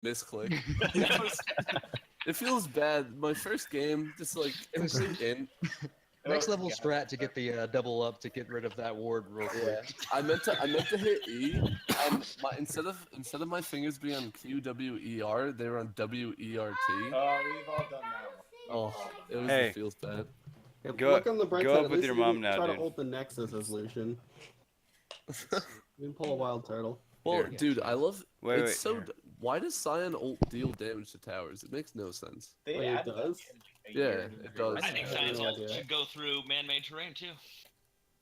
misclick. It feels bad. My first game, just like It was- complete in. Next level strat to get the double up to get rid of that ward real quick. I meant to hit E, and instead of my fingers being on Q W E R, they were on W E R T. Oh, we've all done that one. It feels bad. Yeah, Go- look on the bright go side. up At with least your we mom didn't now, try dude. to ult the Nexus as Lucian. We can pull a wild turtle. Well, Here. dude, I love. Wait, it's so. here. Why does Scion ult deal damage to towers? It makes no sense. They Wait, it added does? that a Yeah, year it does. I think I had Science no ult idea. should go through man-made terrain too.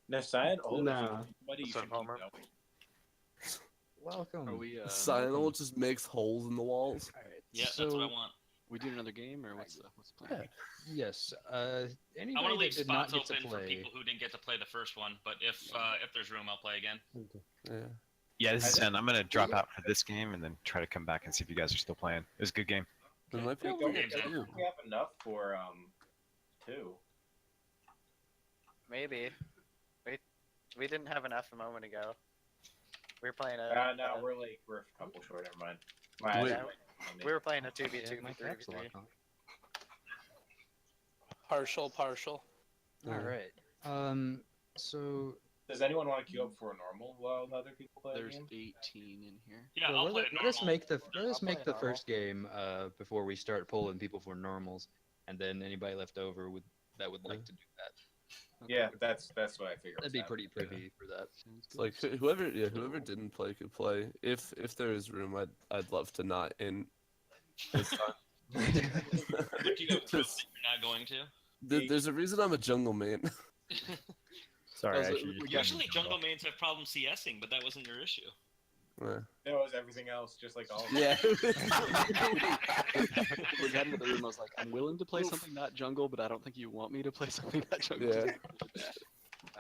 No, Cyan ult. Nah. Buddy, you What's up, should keep Homer? going. Welcome. Are we? Scion ult just makes holes in the walls. All right. Yeah, So- that's what I want. We doing another game or what's the plan? Yes. I want to Anybody leave that did not spots get to open for play. people who didn't get to play the first one, but if there's room, I'll play again. Yeah. Yeah, this is Zen. I'm gonna drop out for this game and then try to come back and see if you guys are still playing. It was a good game. There might be Wait, a don't game we too. we have enough for 2. Maybe. We didn't have enough a moment ago. We were playing a. No, we're a couple short. Never mind. Wait. We were playing a 2v2 Yeah, my v 3v3. cap's locked on. Partial. All right. So Does anyone want to queue up for a normal while other people play? There's the game? 18 in here. Yeah, well, I'll play it let us normal. make the play normal. first game before we start pulling people for normals, and then anybody left over that would like to do that. Yeah, that's what I figured. That'd be pretty privy for that. Sounds good. Like whoever didn't play could play. If there is room, I'd love to not in. This time. What do you have proof Just- that you're not going to? There's a reason I'm a jungle man. Sorry, I I was- should just Usually jungle mains have problems CSing, but that wasn't your issue. Yeah. It was everything else, just like all. Of Yeah. We got into the room. I was like, I'm willing to play something not jungle, but I don't think you want me to play something not jungle. Yeah.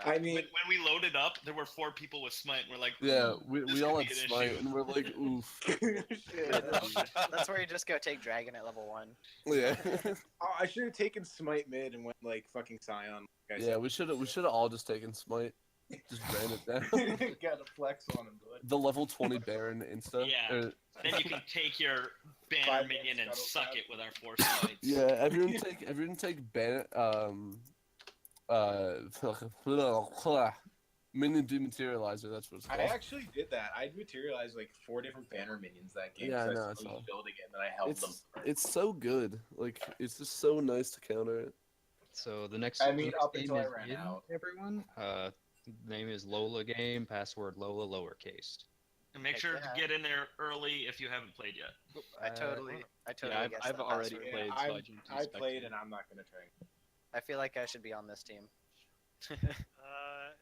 I mean, When we loaded up, there were 4 people with smite, and we're like, Yeah, this we could all be had an smite, issue. and we're like, oof. That's where you just go take dragon at level 1. Yeah. oh, I should have taken smite mid and went like fucking Scion. Like I Yeah, we should have all just taken smite. Just ran it down. said. Got a flex on him, but The level 20 Baron insta. Yeah. Or- Then you can take your banner 5 minion and minutes, suck scuttle it with our 4 smites. yeah, everyone take Baron minion dematerializer, that's what it's I called. actually did that. I materialized like 4 different banner minions that game. Yeah, I so know, I slowly saw. building it, and then I held them. It's so good. Like it's just so nice to counter it. So the next, I mean, the next up game until I is ran in, out. everyone. Name is LOLA game. Password LOLA lowercase. And make Heck sure yeah. to get in there early if you haven't played yet. I totally Yeah, guessed I've that already password. played. Yeah, so I jumped in I spectator. played, and I'm not gonna try. I feel like I should be on this team.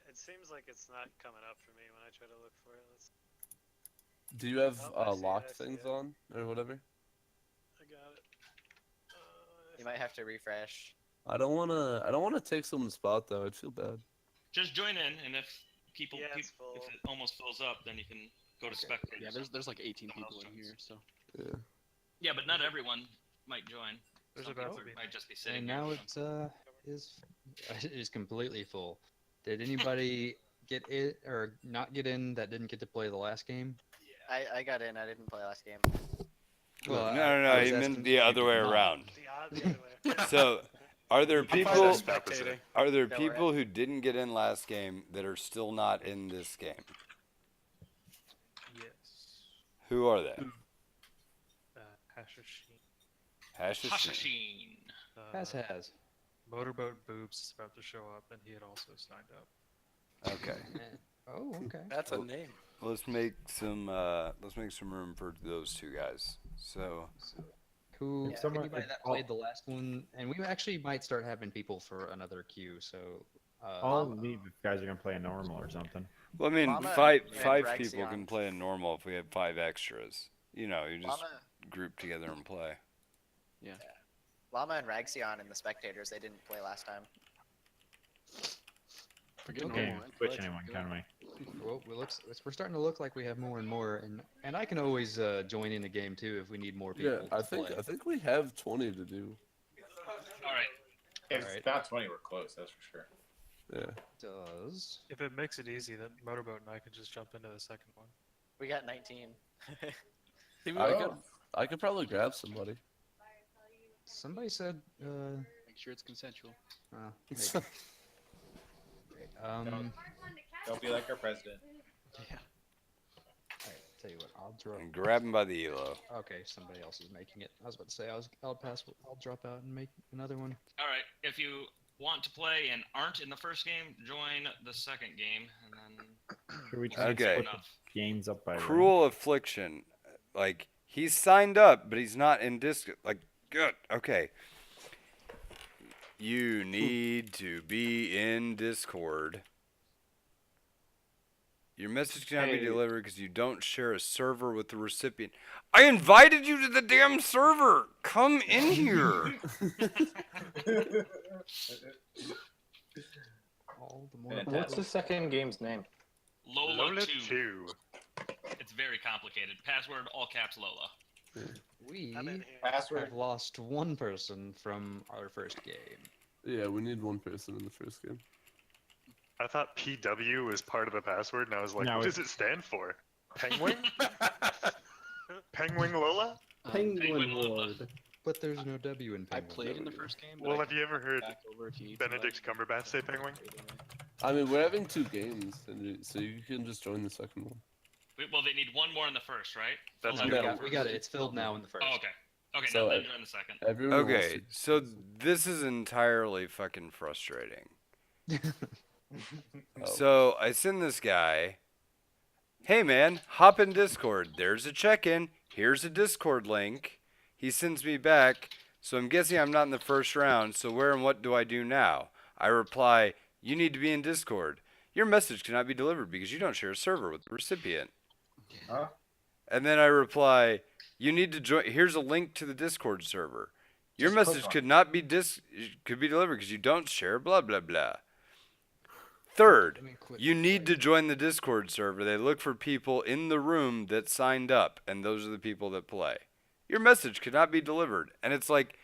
It seems like it's not coming up for me when I try to look for it. Do you have Oh, I see it, locked I see things it. on or whatever? I got it. You might have to refresh. I don't wanna take someone's spot though. I'd feel bad. Just join in, and if people, Yeah, it's if full. it almost fills up, then you can go to spectators. Yeah, there's like 18 Someone people else in joins. here, so. Yeah. Yeah, but not everyone might join. There's Some about people to be. might just be sitting And here. now it is completely full. Did anybody get it or not get in that didn't get to play the last game? I got in. I didn't play last game. Well, no, I he was meant asking the if you other way did not. around. The other way. So, are there I'm fine people? with spectating. Are there Go people who didn't get in last game that are still not in this game? Yes. Who are they? Hashashin. Hashashin. Hashashin. Has. Motorboat Boobs is about to show up, and he had also signed up. Okay. Oh, okay. That's a name. Let's make some room for those 2 guys. So, Who? Yeah. Someone- Anybody that played the last one, and we actually might start having people for another queue. So. I'll leave if you guys are gonna play a normal or something. well, I mean, Llama five and people Rexion. can play a normal if we have 5 extras. You know, you just Llama, group together and play. Llama and Raxion in the spectators, they didn't play last time. Forget Okay, normal, right? switch Let's anyone, go. count me. Well, we're starting to look like we have more and more, and I can always join in the game too if we need more people. Yeah, I to think play. we have 20 to do. All right. If Alright. it's not 20, we're close. That's for sure. Yeah. Does If it makes it easy, then Motorboat and I can just jump into the second one. We got 19. I Oh. got I could probably grab somebody. Somebody said, Make sure it's consensual. maybe. Great. Don't be like our president. Yeah. Alright, tell you what, I'll drop. And grab him by the elo. Okay, somebody else is making it. I was about to say, I'll drop out and make another one. All right. If you want to play and aren't in the first game, join the second game, and then Should we try to Okay. split the games up by rank? Cruel Affliction. Like, he's signed up, but he's not in Discord. Like, good. Okay. You need to be in Discord. Your message cannot be delivered because you don't share a server with the recipient. I invited you to the damn server. Come in here. All the more. What's the second game's name? Lola 2. It's very complicated. Password all caps Lola. We Password. have lost one person from our first game. Yeah, we need one person in the first game. I thought PW was part of the password, and I was like, No, what does it stand for? Penguin? Penguin Lola? Penguin Ward. But there's no W in I Penguin. played in the first game. But Well, I have you ever heard back over if you need to, Benedict Cumberbatch say penguin? I mean, we're having 2 games, so you can just join the second one. Well, they need one more in the first, right? That's Filled We out got, in the we got first. it. It's filled now in the first. Oh, okay. Okay, So, now then join the second. Everyone wants Okay, to- so this is entirely fucking frustrating. Oh. So I send this guy, hey man, hop in Discord. There's a check-in. Here's a Discord link. He sends me back. So I'm guessing I'm not in the first round. So where and what do I do now? I reply, you need to be in Discord. Your message cannot be delivered because you don't share a server with the recipient. Huh? And then I reply, you need to join. Here's a link to the Discord server. Your Just click message on could not be could be delivered because you don't share blah blah blah. Third, Let me quit you need to typing. join the Discord server. They look for people in the room that signed up, and those are the people that play. Your message could not be delivered. And it's like,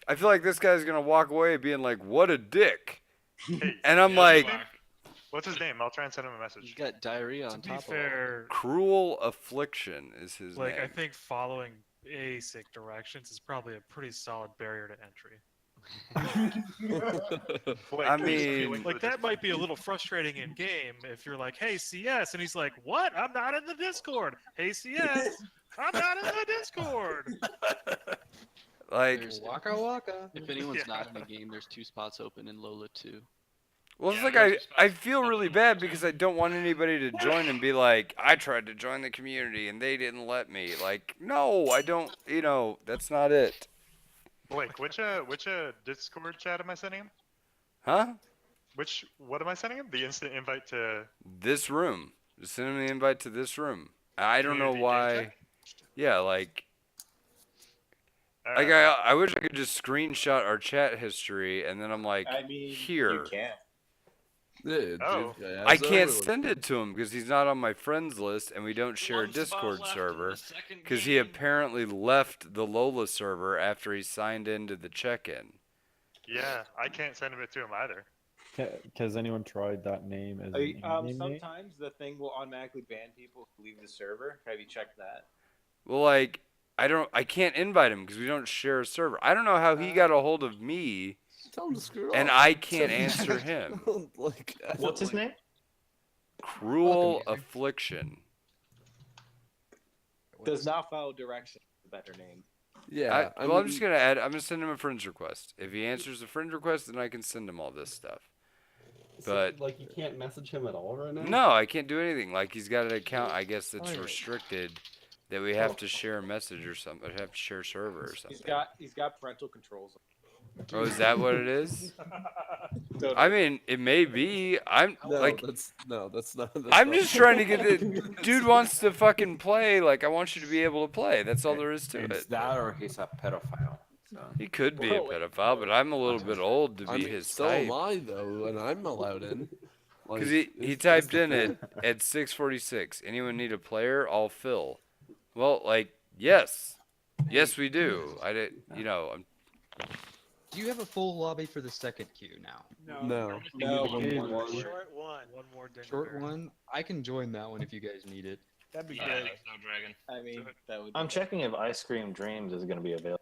I feel like this guy's going to walk away being like, what a dick. Hey, And I'm Yeah, like, you are. what's his name? I'll try and send him a message. You got diarrhea on To top be fair, Cruel Affliction is his like I name. think following basic directions is probably a pretty solid barrier to entry. I mean, Like that might be a little frustrating in game if you're like, "Hey CS," and he's like, "What? I'm not in the Discord." "Hey CS, I'm not in the Discord." like, There's- Waka waka. If anyone's Yeah. not in the game, there's 2 spots open in Lola 2. well, it's Yeah, like there's I just feel spots really open bad all because I don't want anybody to join and be like, I tried to join the community and they didn't let me. Like, no, I don't, that's not it. Blake, which Discord chat am I sending him? Huh? What am I sending him? The instant invite to. This room. Just send him the invite to this room. I don't know Community game why. chat? Yeah, like Alright. I wish I could just screenshot our chat history and then I'm like, I mean, here. you can't. Yeah, dude, Oh. yeah, I so can't everyone- send it to him because he's not on my friends list and we don't share a One spot Discord left in server the second because he game. apparently left the Lola server after he signed into the check-in. Yeah, I can't send it to him either. Has anyone tried that name as an in-game name? Sometimes the thing will automatically ban people who leave the server. Have you checked that? Well, like I can't invite him because we don't share a server. I don't know how he got a hold of me Tell him to screw and off. I can't Tell him- answer him. like, I What's his don't name? Cruel Welcome, user. Affliction. Does not follow directions. Is a better name. Yeah, I'm just gonna add. I'm gonna send him a friend's request. If he answers the friend request, then I can send him all this stuff. But like you can't message him at all right now. no, I can't do anything. Like he's got an account, I guess that's Alright. restricted. That we have to share a message or something. Have to share a server or something. He's got parental controls. Oh, is that what it is? Totally. I mean, it may be. I'm No, like, that's not. That's I'm not- just trying to get the dude wants to fucking play. Like I want you to be able to play. That's all there is to It's it. that or he's a pedophile. So. He could be a Whoa, wait. pedophile, but I'm a little bit old to I be mean, his so type. am I though, and I'm allowed in. Like, Because he it's- typed that's in the it thing. at 6:46. Anyone need a player? I'll fill. Well, like yes, yes we do. I did. Do you have a full lobby for the second queue now? No. No. One. One more dingleberry. Short one. I can join that one if you guys need it. That'd be Yeah, I good. think so, Dragon. I mean, that would. I'm checking if Ice Cream Dreams is going to be available.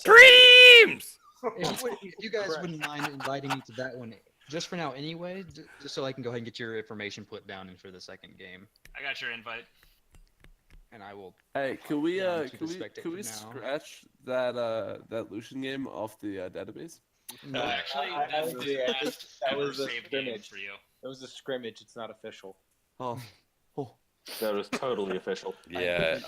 Dreams! If you guys wouldn't mind inviting me to that one, just for now anyway, just so I can go ahead and get your information put down in for the second game, I got your invite. and I will. Hey, can we down to the can we spectate can we for now. scratch that Lucian game off the database? No, Actually, I that's would the say last that ever was a save game scrimmage. for you. It was a scrimmage. It's not official. Oh, That was totally official. Yeah, It's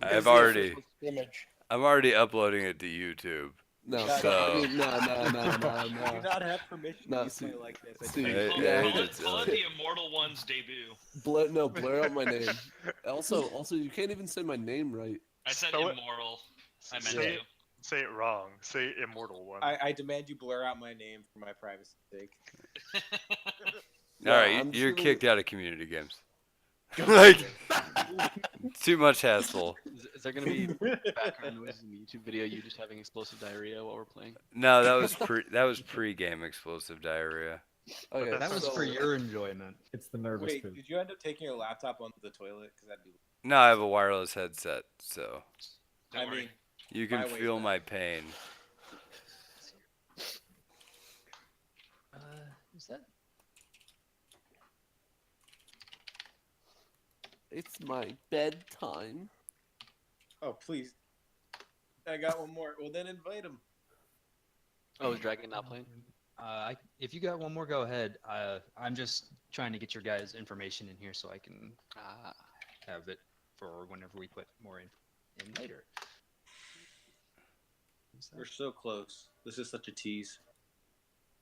I've the already, official scrimmage. I'm already uploading it to YouTube. no, So- You do not have permission No, to see- play like this. see, Hey, Call, yeah, call he it, did call it tell the Immortal One's debut. Blur out my name. Also, you can't even say my name right. I said So it- immortal. I meant Say, to. say it wrong. Say Immortal One. I demand you blur out my name for my privacy's sake. Yeah, All right, I'm you're just gonna- kicked out of community games. Like, too much hassle. Is there gonna be background noise in the YouTube video? You just having explosive diarrhea while we're playing? No, that was pre-game explosive diarrhea. Okay, that was so- for your enjoyment. It's the nervous Wait, food. did you end up taking your laptop onto the toilet? Because that'd be. No, I have a wireless headset, so Don't I worry. mean, you can My way's feel back. my pain. Is that? It's my bedtime. oh please. I got one more. Well, then invite him. Oh, is Dragon not playing? If you got one more, go ahead. I'm just trying to get your guys' information in here so I can have it for whenever we put more in later. We're so close. This is such a tease.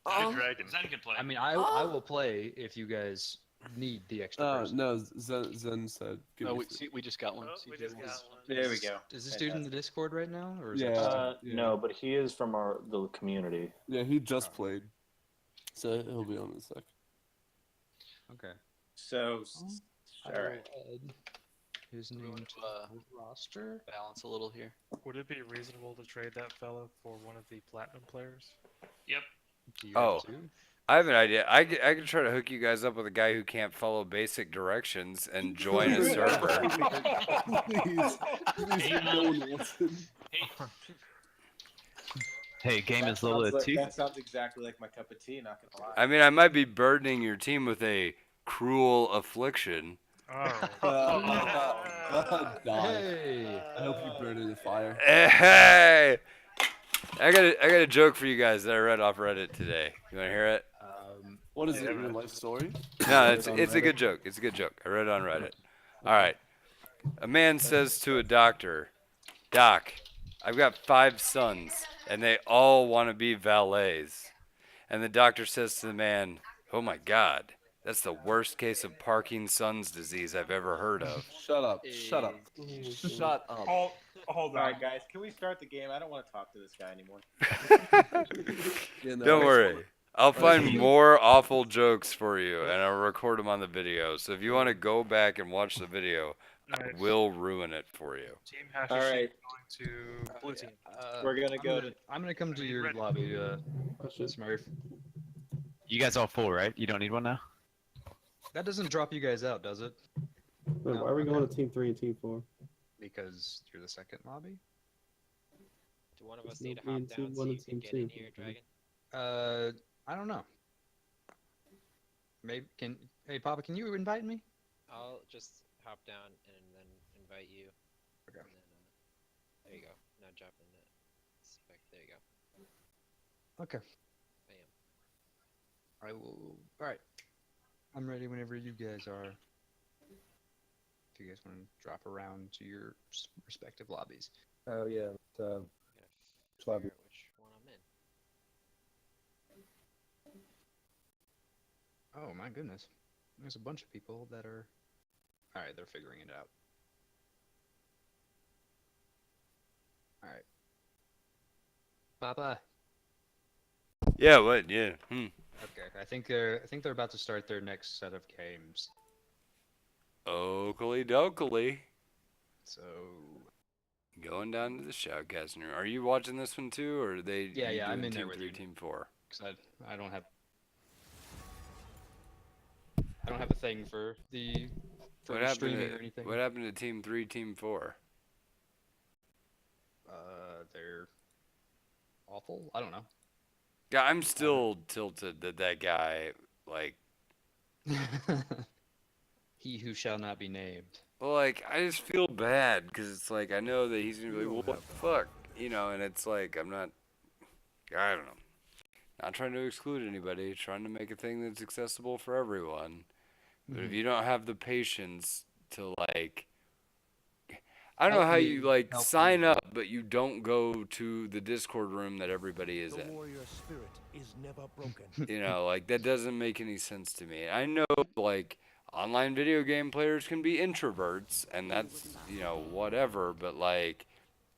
Good Dragon. Zen can play. I mean, I will play if you guys need the extra person. No, Zen said. Give Oh, me we just got one. Oh, we just got one. There we go. Is this dude in the Discord right now, or is Yeah. it just Yeah. No, but he is from the community. Yeah, he just played, so he'll be on in a sec. okay? So, I all will right. add his name want to to, the roster. Balance a little here. Would it be reasonable to trade that fella for one of the platinum players? Yep. Do you Oh. have two? I have an idea. I could try to hook you guys up with a guy who can't follow basic directions and join a server. Please, Hey, no one wants him. Hey, Hey, game That is LOLA sounds like- 2. That sounds exactly like my cup of tea. Not gonna lie. I mean, I might be burdening your team with a cruel affliction. Oh. God, die. Hey. I hope you burn in the fire. Hey, I got a joke for you guys that I read off Reddit today. You want to hear it? What is it? Your life story? No, it's a good joke. It's a good joke. I read it on Reddit. All right. A man says to a doctor, "Doc, I've got 5 sons, and they all want to be valets." And the doctor says to the man, "Oh my God, that's the worst case of Parkinson's disease I've ever heard of." Shut up. Shut up. Shut up. Hold All on. right, guys. Can we start the game? I don't want to talk to this guy anymore. You know, Don't worry. I'll find more awful jokes for you, and I'll record them on the video. So if you want to go back and watch the video, I Alright. will ruin it for you. Team Hash All right. going to blue team. We're gonna go to. I'm gonna come to your Ready. lobby, Smurf. You guys all full, right? You don't need one now? That doesn't drop you guys out, does it? Wait, why are we going to team 3 and team 4? Because you're the second lobby. Do one of us There's need to no hop team down so one you and can team get in two. here, Dragon? I don't know. Maybe hey Papa, can you invite me? I'll just hop down and then invite you. Okay. And then, there you go. Now jump in it. Spec. There you go. Okay. Bam. I will. All right. I'm ready whenever you guys are. If you guys want to drop around to your respective lobbies. Oh yeah. I gotta Lobby. figure out which one I'm in. Oh my goodness. There's a bunch of people that are. All right, they're figuring it out. All right. Papa. Yeah, what? Yeah. Okay, I think they're about to start their next set of games. Oakley dokley. So Going down to the shoutcasting room. Are you watching this one too, or are they? Yeah, you yeah, I'm doing in there team with 3, you. team 4? because I don't have a thing for the for streaming or anything. What happened to Team 3, Team 4? They're awful. I don't know. Yeah, I'm still tilted that that guy, like, He who shall not be named. well, like, I just feel bad because it's like I know that he's gonna be like, well, what the fuck, you know, and it's like I don't know, not trying to exclude anybody, trying to make a thing that's accessible for everyone. But if you don't have the patience to like, I don't know Help how me you like help sign you. up, but you don't go to the Discord room that everybody is in. warrior spirit is never broken. You know, like that doesn't make any sense to me. I know like online video game players can be introverts and that's, you know, whatever, but like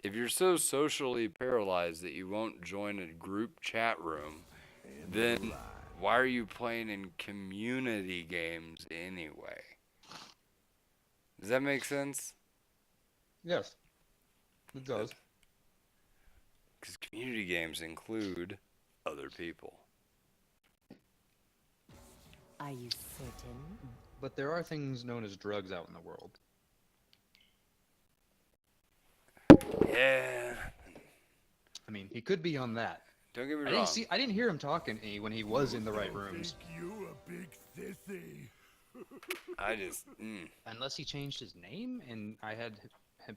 if you're so socially paralyzed that you won't join a group chat room, then why are you playing in community games anyway? Does that make sense? Yes, it does. Because community games include other people. Are you certain? But there are things known as drugs out in the world. Yeah. I mean, he could be on that. Don't get me I wrong. I didn't hear him talking when he was in the right rooms. You a big sissy. I just, Unless he changed his name and I had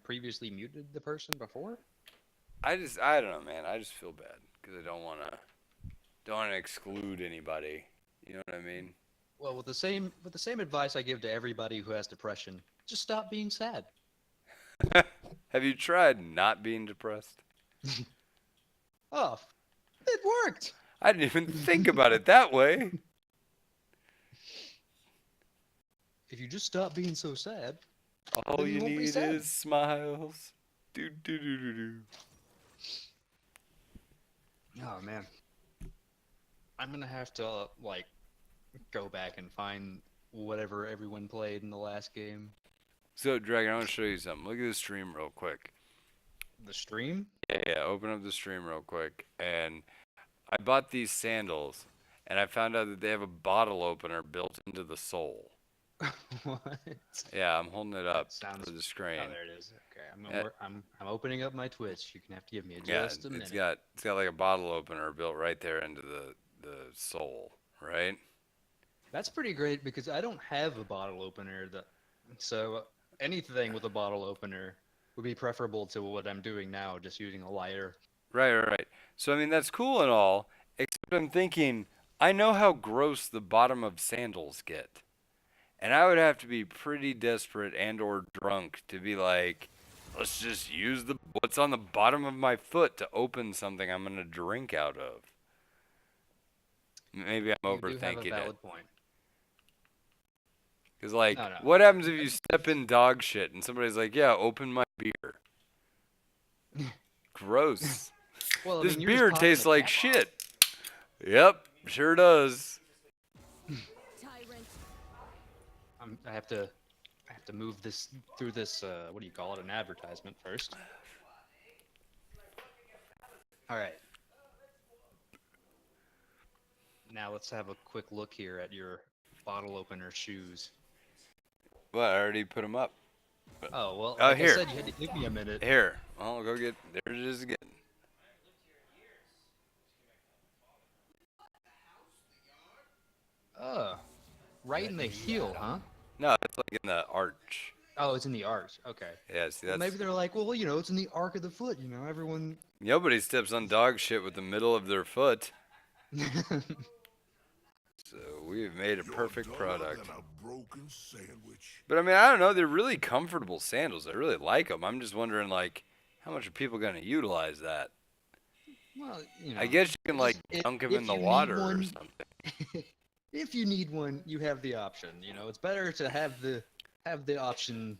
previously muted the person before. I don't know, man. I just feel bad because I don't want to exclude anybody. You know what I mean? Well, with the same advice I give to everybody who has depression, just stop being sad. Have you tried not being depressed? Oh, it worked. I didn't even think about it that way. If you just stop being so sad, All then you won't be need sad. is smiles. Do do do do do. Oh man, I'm gonna have to like go back and find whatever everyone played in the last game. So, Dragon, I want to show you something. Look at this stream real quick. The stream? Yeah, open up the stream real quick. And I bought these sandals, and I found out that they have a bottle opener built into the sole. What? Yeah, I'm holding it up Sounds- for the screen. Oh, there it is. Okay, Yeah. I'm opening up my Twitch. You can have to give me Yeah, just a minute. it's got like a bottle opener built right there into the sole, right? That's pretty great because I don't have a bottle opener. So anything with a bottle opener would be preferable to what I'm doing now, just using a lighter. Right. So I mean that's cool and all, except I'm thinking I know how gross the bottom of sandals get. And I would have to be pretty desperate and or drunk to be like, let's just use what's on the bottom of my foot to open something I'm going to drink out of. Maybe I'm You do have a overthinking it. valid point. Because, like, No. what happens if you step in dog shit and somebody's like, yeah, open my beer? Gross. Well, I This mean, you're just beer popping tastes the like cap shit. Yep, sure does. I have to move this through this. What do you call it? An advertisement first. All right. Now let's have a quick look here at your bottle opener shoes. Well, I already put them up. Oh well. Oh, like here. I said, you had to give me a minute. Here. I'll go get. There it is again. Right in the heel, huh? No, it's like in the arch. Oh, it's in the arch. Okay. Yeah, see, Well, that's. maybe they're like, well, it's in the arc of the foot. Everyone. Nobody steps on dog shit with the middle of their foot. So we've made a perfect product. But I mean, I don't know. They're really comfortable sandals. I really like them. I'm just wondering, like, how much are people going to utilize that? Well, I guess you can like if- dunk them if in the you need water or one- something. If you need one, you have the option. It's better to have the option.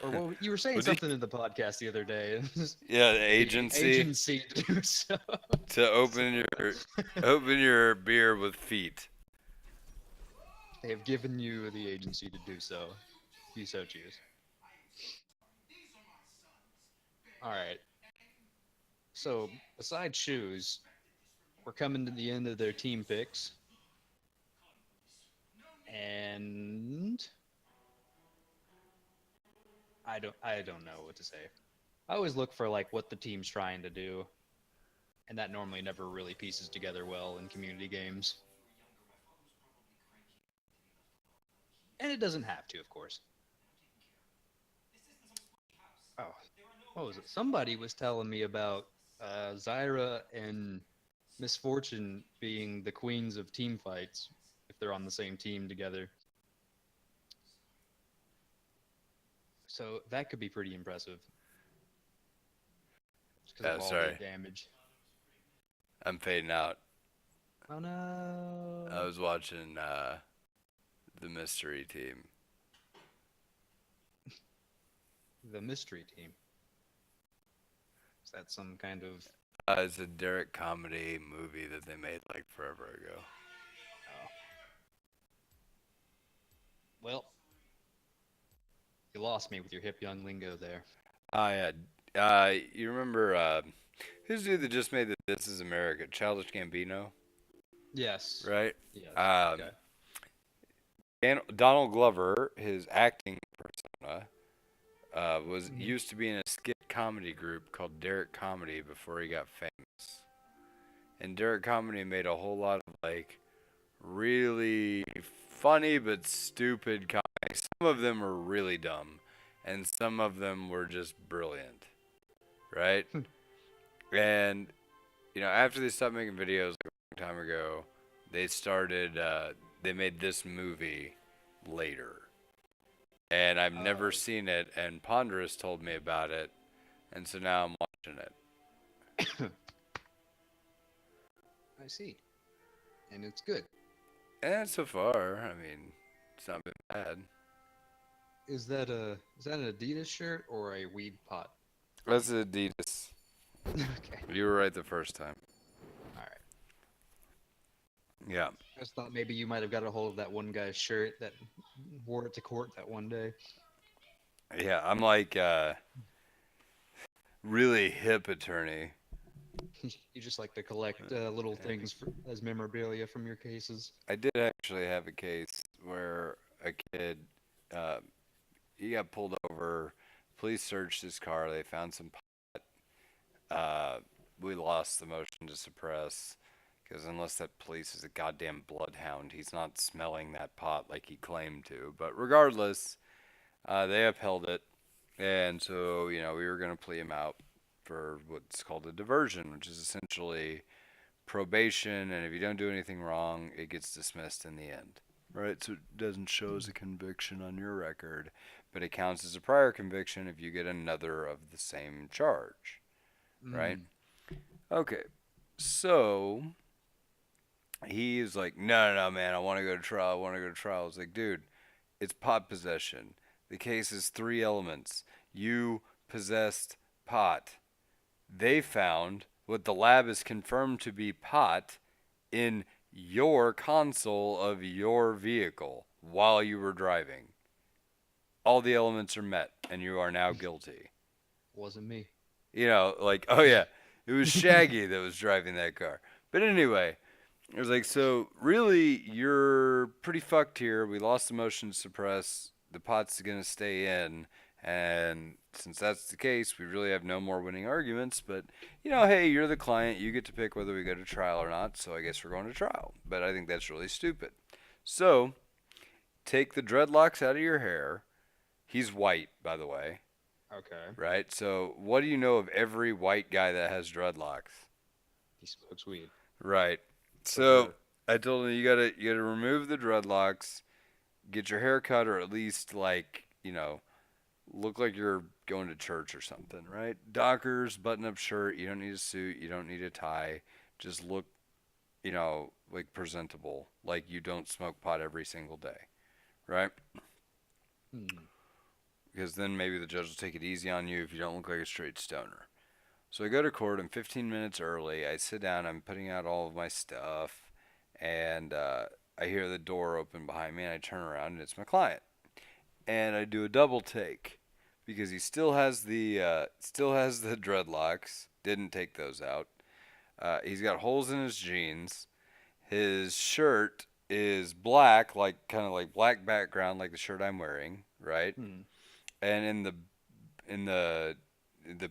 Or what you were saying Was he- something in the podcast the other day. Yeah, the The agency agency to do so. to open your beer with feet. They have given you the agency to do so, if you so choose. All right. So, besides shoes, we're coming to the end of their team picks. And I don't know what to say. I always look for like what the team's trying to do, and that normally never really pieces together well in community games. And it doesn't have to, of course. Oh, what was it? Somebody was telling me about Zyra and Misfortune being the queens of team fights if they're on the same team together. So that could be pretty impressive. Just 'cause of all sorry. the damage. I'm fading out. Oh no. I was watching the mystery team. The mystery team. Is that some kind of... It's a Derek comedy movie that they made like forever ago. Oh. Well, you lost me with your hip young lingo there. Yeah. You remember who's the dude that just made the This Is America? Childish Gambino, Yes. right? Yes. Okay. Donald Glover, his acting persona, was Mhm. used to be in a skit comedy group called Derek Comedy before he got famous. And Derek Comedy made a whole lot of like really funny but stupid comics. Some of them were really dumb, and some of them were just brilliant, right? And after they stopped making videos like a long time ago, they started. They made this movie later, and I've never seen it. And Ponderous told me about it, and so now I'm watching it. I see. And it's good. And so far, I mean, it's not been bad. Is that an Adidas shirt or a weed pot? That's Adidas. Okay. You were right the first time. All right. Yeah. I just thought maybe you might have got a hold of that one guy's shirt that wore it to court that one day. Yeah, I'm like really hip attorney. You just like to collect little things as memorabilia from your cases. I did actually have a case where a kid, he got pulled over. Police searched his car. They found some pot. We lost the motion to suppress because unless that police is a goddamn bloodhound, he's not smelling that pot like he claimed to. But regardless, they upheld it. And so, we were going to plea him out for what's called a diversion, which is essentially probation, and if you don't do anything wrong, it gets dismissed in the end. Right? So it doesn't show as a conviction on your record, but it counts as a prior conviction if you get another of the same charge. Right? Okay. So he's like, no, man, I want to go to trial. I was like, dude, it's pot possession. The case is 3 elements. You possessed pot. They found what the lab is confirmed to be pot in your console of your vehicle while you were driving. All the elements are met, and you are now guilty. Wasn't me. Oh yeah, it was Shaggy that was driving that car. But anyway, it was like, so really, you're pretty fucked here. We lost the motion to suppress. The pot's going to stay in. And since that's the case, we really have no more winning arguments. But, hey, you're the client. You get to pick whether we go to trial or not. So I guess we're going to trial. But I think that's really stupid. So take the dreadlocks out of your hair. He's white, by the way. Okay. Right? So what do you know of every white guy that has dreadlocks? He smokes weed. Right. So I told him you gotta remove the dreadlocks, get your hair cut, or at least look like you're going to church or something, right? Dockers, button-up shirt. You don't need a suit. You don't need a tie. Just look, like presentable, like you don't smoke pot every single day, right? Because then maybe the judge will take it easy on you if you don't look like a straight stoner. So I go to court. I'm 15 minutes early. I sit down. I'm putting out all of my stuff, and I hear the door open behind me, and I turn around, and it's my client. And I do a double take because he still has the dreadlocks. Didn't take those out. He's got holes in his jeans. His shirt is black, kind of like black background, like the shirt I'm wearing, right? And in the in the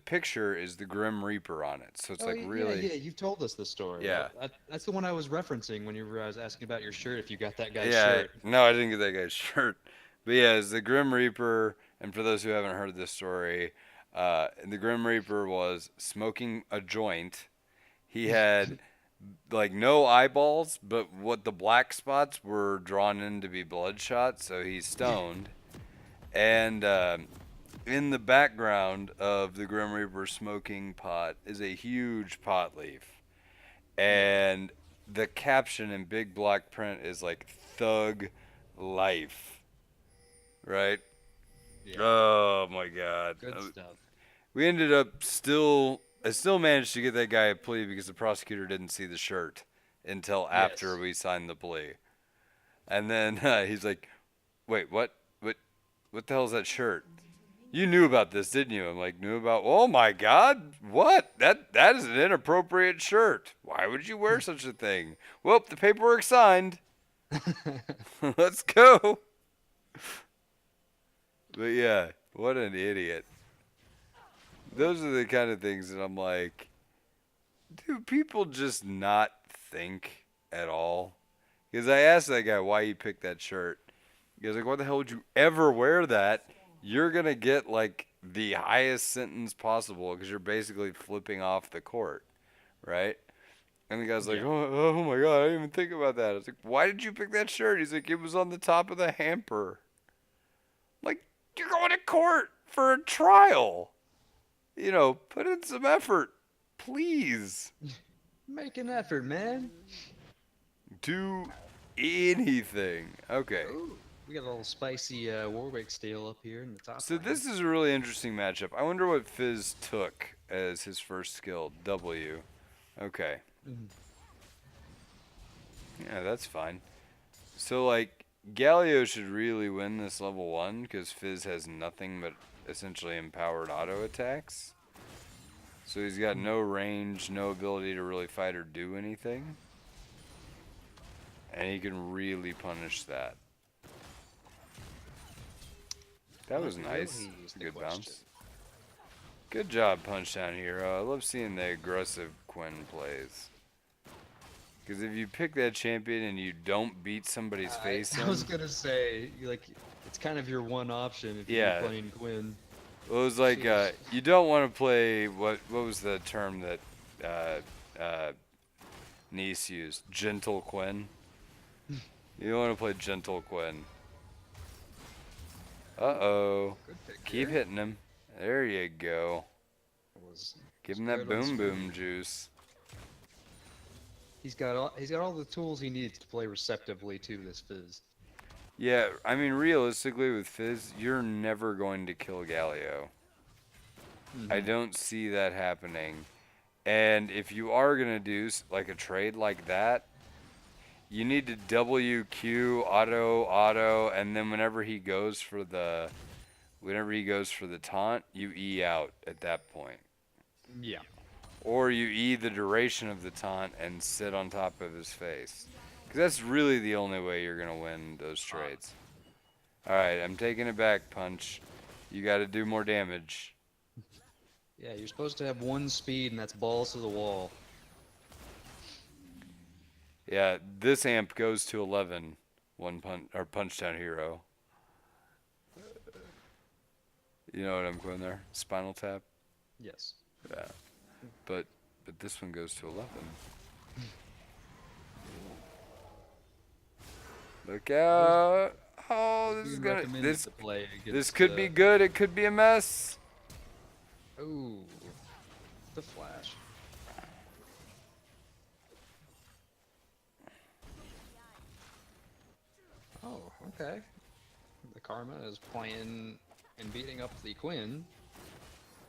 picture is the Grim Reaper on it. So it's like really. Yeah, you've told us the story. Yeah. That's the one I was referencing when I was asking about your shirt. If you got that guy's Yeah, shirt. no, I didn't get that guy's shirt. But yeah, it's the Grim Reaper. And for those who haven't heard this story, the Grim Reaper was smoking a joint. He had like no eyeballs, but what the black spots were drawn in to be bloodshot, so he's stoned. And in the background of the Grim Reaper smoking pot is a huge pot leaf. And the caption in big block print is like Thug Life. Right? Yeah. Oh my god. Good stuff. We ended up I still managed to get that guy a plea because the prosecutor didn't see the shirt until after we signed the plea. And then he's like, "Wait, what the hell is that shirt? You knew about this, didn't you?" I'm like, "Knew about, oh my god, what? That is an inappropriate shirt. Why would you wear such a thing?" "Well, the paperwork signed." Let's go. But yeah, what an idiot. Those are the kind of things that I'm like, do people just not think at all? Because I asked that guy why he picked that shirt. He goes like, "Why the hell would you ever wear that? You're going to get like the highest sentence possible because you're basically flipping off the court." Right? And the guy's like, oh my god, I didn't even think about that. I was like, "Why did you pick that shirt?" He's like, "It was on the top of the hamper." Like, you're going to court for a trial. You know, put in some effort, please. Make an effort, man. Do anything. Okay. Ooh, we got a little spicy Warwick steel up here in the top. So this is a really interesting matchup. I wonder what Fizz took as his first skill. W. Okay. Yeah, that's fine. So, like, Galio should really win this level 1 because Fizz has nothing but essentially empowered auto attacks. So he's got no range, no ability to really fight or do anything. And he can really punish that. That was nice. It's a good bounce. Good job, Punchdown Hero. I love seeing the aggressive Quinn plays. Because if you pick that champion and you don't beat somebody's face I was gonna say, like, it's kind of your one option if you're playing Quinn. Well, it was like you don't want to play what was the term that Nice used? Gentle Quinn. You don't want to play Gentle Quinn. Uh-oh. Keep hitting him. There you go. Give him that boom boom juice. He's got all the tools he needs to play receptively to this Fizz. Yeah, I mean, realistically with Fizz, you're never going to kill Galio. I don't see that happening. And if you are going to do like a trade like that, you need to WQ auto, and then whenever he goes for the taunt, you E out at that point. Yeah. Or you E the duration of the taunt and sit on top of his face. Because that's really the only way you're going to win those trades. Alright, I'm taking it back, Punch. You got to do more damage. Yeah, you're supposed to have 1 speed, and that's balls to the wall. Yeah, this amp goes to 11. Punchdown Hero. You know what I'm going there? Spinal Tap? Yes. Yeah. But this one goes to 11. Look out! Oh, this is gonna this could be good. It could be a mess. Ooh, the flash. Oh, okay. The Karma is playing and beating up the Quinn.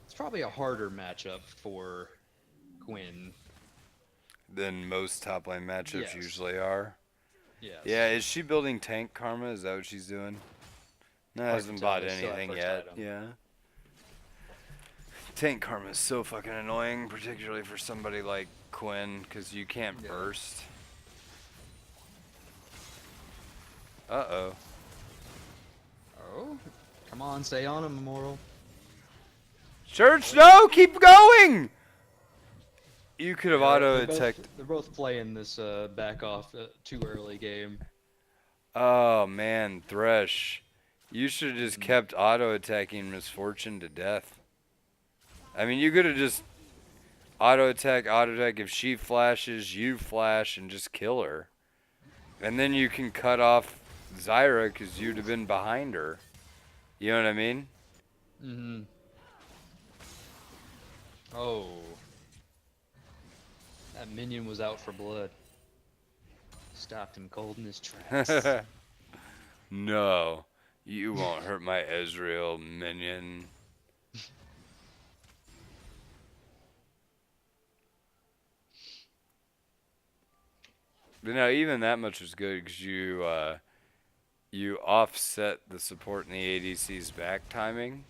It's probably a harder matchup for Quinn than most top lane matchups Yes. usually are. Yes. Yeah, is she building tank Karma? Is that what she's doing? No, Hard hasn't to tell, bought they still have anything first yet. item. Yeah. Tank Karma is so fucking annoying, particularly for somebody like Quinn, because you can't burst. Uh-oh. Oh, come on, stay on him, Immortal. Church, no! Keep going! You could have auto-attacked. They're both playing this back off too early game. Oh, man. Thresh. You should have just kept auto-attacking Misfortune to death. I mean, you could have just auto-attack. If she flashes, you flash and just kill her. And then you can cut off Zyra because you'd have been behind her. You know what I mean? Mm-hmm. Oh. That minion was out for blood. Stopped him cold in his tracks. No. You won't hurt my Ezreal minion. But no, even that much was good because you offset the support in the ADC's back timing,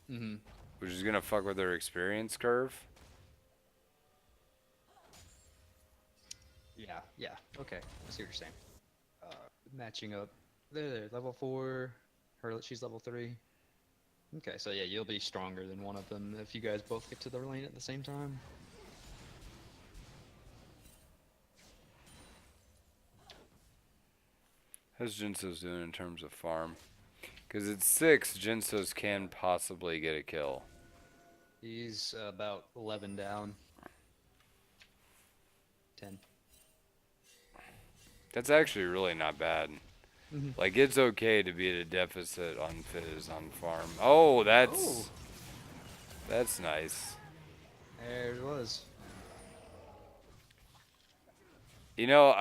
which is gonna fuck with their experience curve. Yeah. Okay, I see what you're saying. Matching up. There, level 4. She's level 3. Okay, so yeah, you'll be stronger than one of them if you guys both get to the lane at the same time. How's Jinso's doing in terms of farm? Because it's 6, Jinso's can possibly get a kill. He's about 11 down. 10. That's actually really not bad. Like, it's okay to be at a deficit on Fizz on farm. Oh, that's nice. There it was. You know,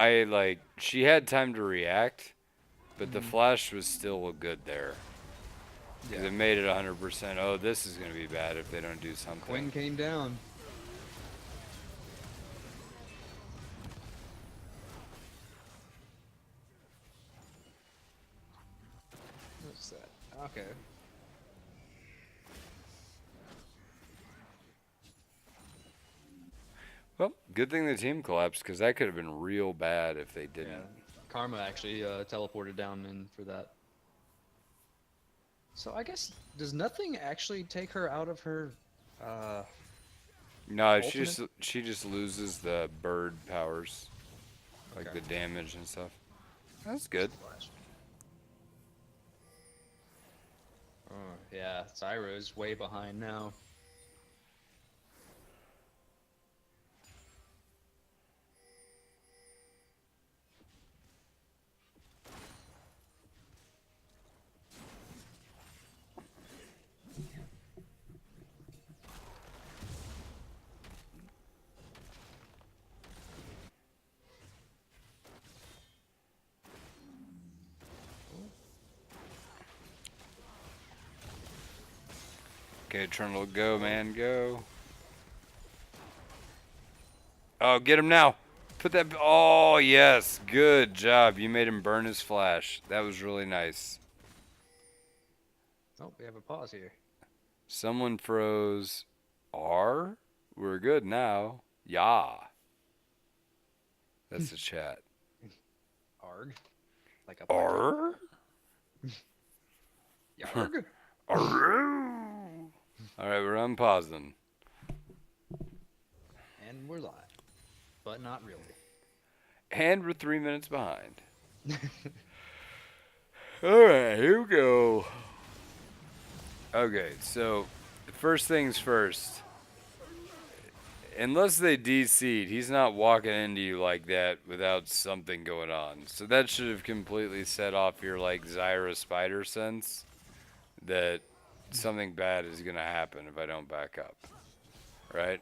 she had time to react, but the flash was still good there. Because it made it 100%. Oh, this is going to be bad if they don't do something. Quinn came down. What's that? Okay. Well, good thing the team collapsed, because that could have been real bad if they didn't. Yeah. Karma actually teleported down in for that. So I guess, does nothing actually take her out of her No, ultimate? she just loses the bird powers. Like the damage and stuff. That's good. Oh, yeah, Zyra's way behind now. Okay, Eternal, go, man, go. Oh, get him now. Put that. Oh, yes. Good job. You made him burn his flash. That was really nice. Oh, we have a pause here. Someone froze R. We're good now. Yeah. That's the chat. Arg? Like a R? Yarg? Alright, we're unpausing. And we're live. But not really. And we're 3 minutes behind. Alright, here we go. Okay, so first things first. Unless they DC'd, he's not walking into you like that without something going on. So that should have completely set off your like Zyra spider sense that something bad is gonna happen if I don't back up. Right?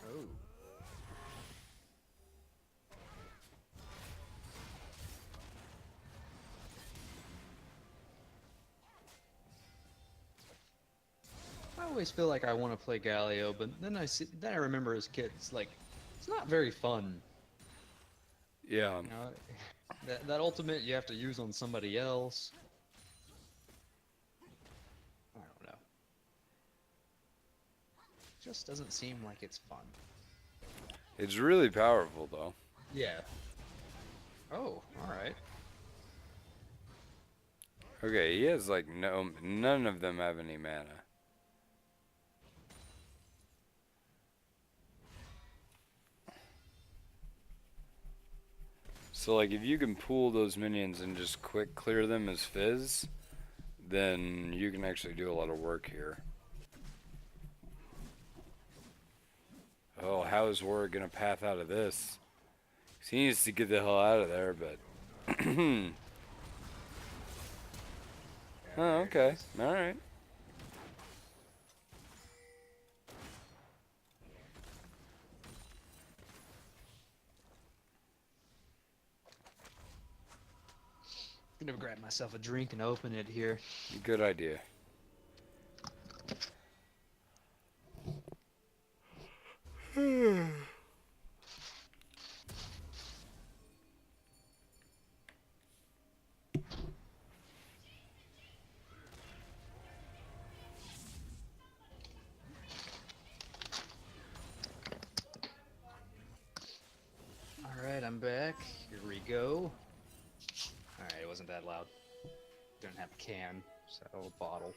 Oh. I always feel like I want to play Galio, but then I remember as kids, like, it's not very fun. Yeah. You know, that ultimate you have to use on somebody else. I don't know. Just doesn't seem like it's fun. It's really powerful though. Yeah. Oh, alright. Okay, he has like none of them have any mana. So like if you can pool those minions and just quick clear them as fizz, then you can actually do a lot of work here. Oh, how is Warwick gonna path out of this? 'Cause he needs to get the hell out of there, but oh, okay. Alright. I'm gonna grab myself a drink and open it here. Good idea. Alright, I'm back. Here we go. Alright, it wasn't that loud. Don't have a can, so a bottle.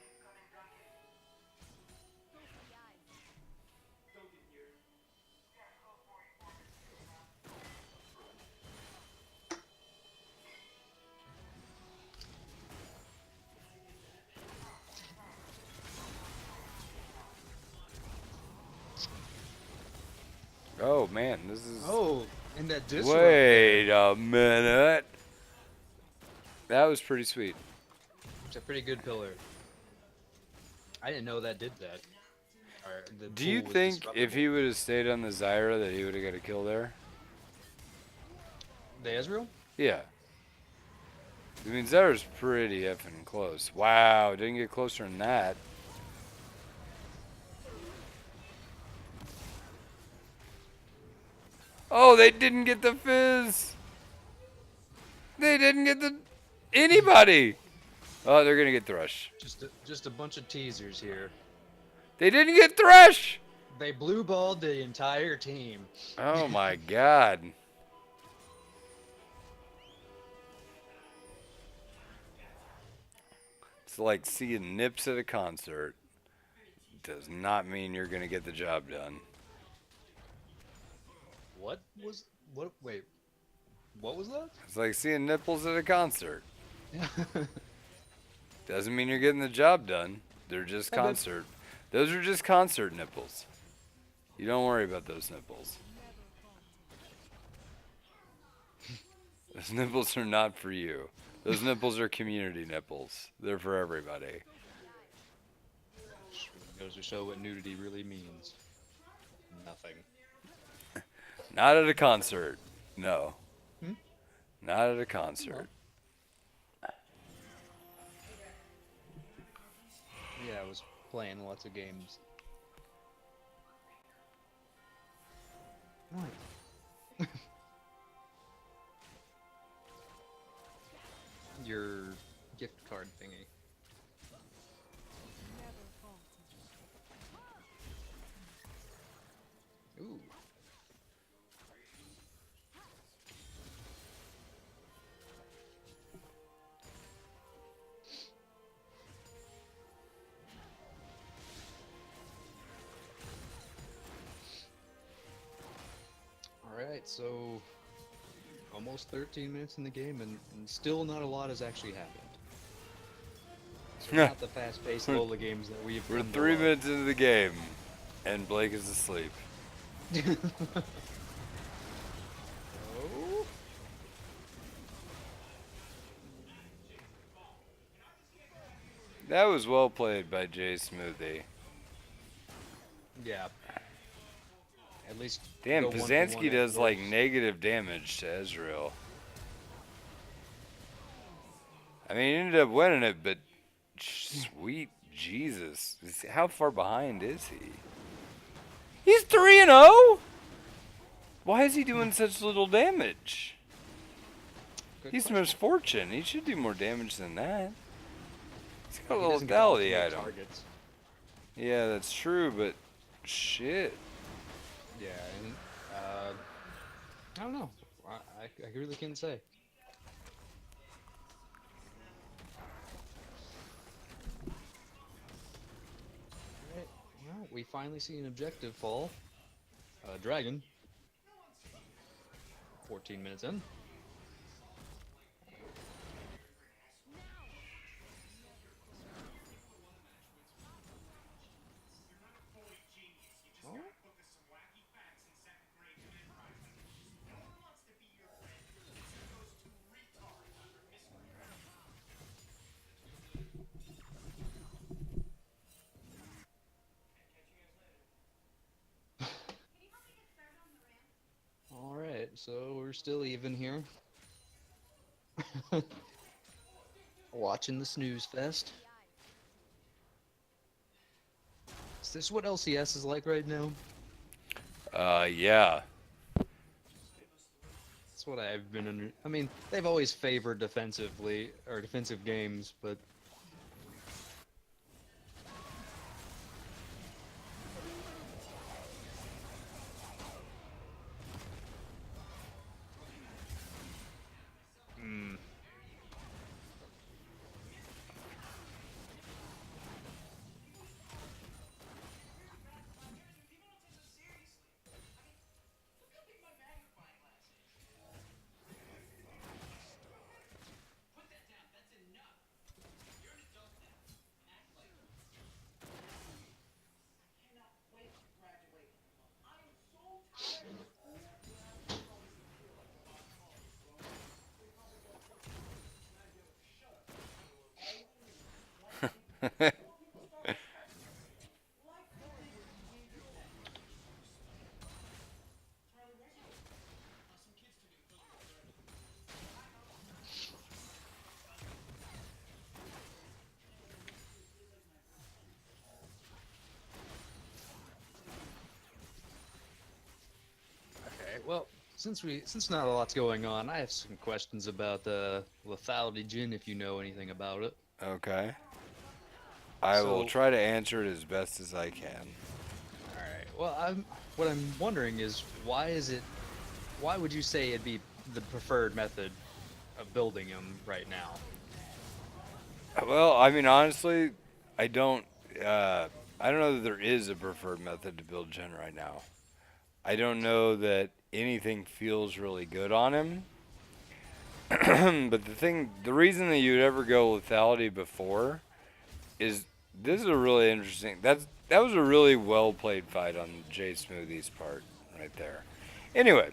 Oh man, this is. Oh, and that disrupt. Wait a minute. That was pretty sweet. It's a pretty good pillar. I didn't know that did that. Do you think if he would have stayed on the Zyra that he would have got a kill there? The Ezreal? Yeah. I mean, Zyra's pretty effing close. Wow, didn't get closer than that. Oh, they didn't get the fizz. They didn't get the anybody. Oh, they're gonna get Thresh. Just a bunch of teasers here. They didn't get Thresh. They blue balled the entire team. Oh my god. It's like seeing nips at a concert. Does not mean you're gonna get the job done. What? Wait. What was that? It's like seeing nipples at a concert. Doesn't mean you're getting the job done. They're just concert. Those are just concert nipples. You don't worry about those nipples. Those nipples are not for you. Those nipples are community nipples. They're for everybody. Goes to show what nudity really means. Nothing. Not at a concert. No. Hmm? Not at a concert. Yeah, I was playing lots of games. What? Your gift card thingy. Ooh. Alright, so almost 13 minutes in the game and still not a lot has actually happened. So not the fast-paced LOLA games that we've We're come to 3 love. minutes into the game, and Blake is asleep. Oh. That was well played by Jay Smoothie. Yeah. At least. Damn, go 1-for-1 Pazanski at does like worst. negative damage to Ezreal. I mean, he ended up winning it, but sweet Jesus. How far behind is he? He's 3-0? Why is he doing such little damage? He's Misfortune. He should do more damage than that. He's got a He little doesn't get lethality ultimate item. targets. Yeah, that's true, but shit. Yeah, and I don't know. I really can't say. Oh, we finally see an objective fall. Dragon. 14 minutes in. Oh. Alright, so we're still even here. Watching the snooze fest. Is this what LCS is like right now? Yeah. That's what I've been under. I mean, they've always favored defensively or defensive games, but okay. Well, since not a lot's going on, I have some questions about the lethality Jin, if you know anything about it. Okay. I will try to answer it as best as I can. All right. Well, what I'm wondering is why would you say it'd be the preferred method of building him right now? Well, I mean, honestly, I don't know that there is a preferred method to build Jin right now. I don't know that anything feels really good on him. But the reason that you'd ever go lethality before is this is a really interesting. That was a really well played fight on Jay Smoothie's part right there. Anyway,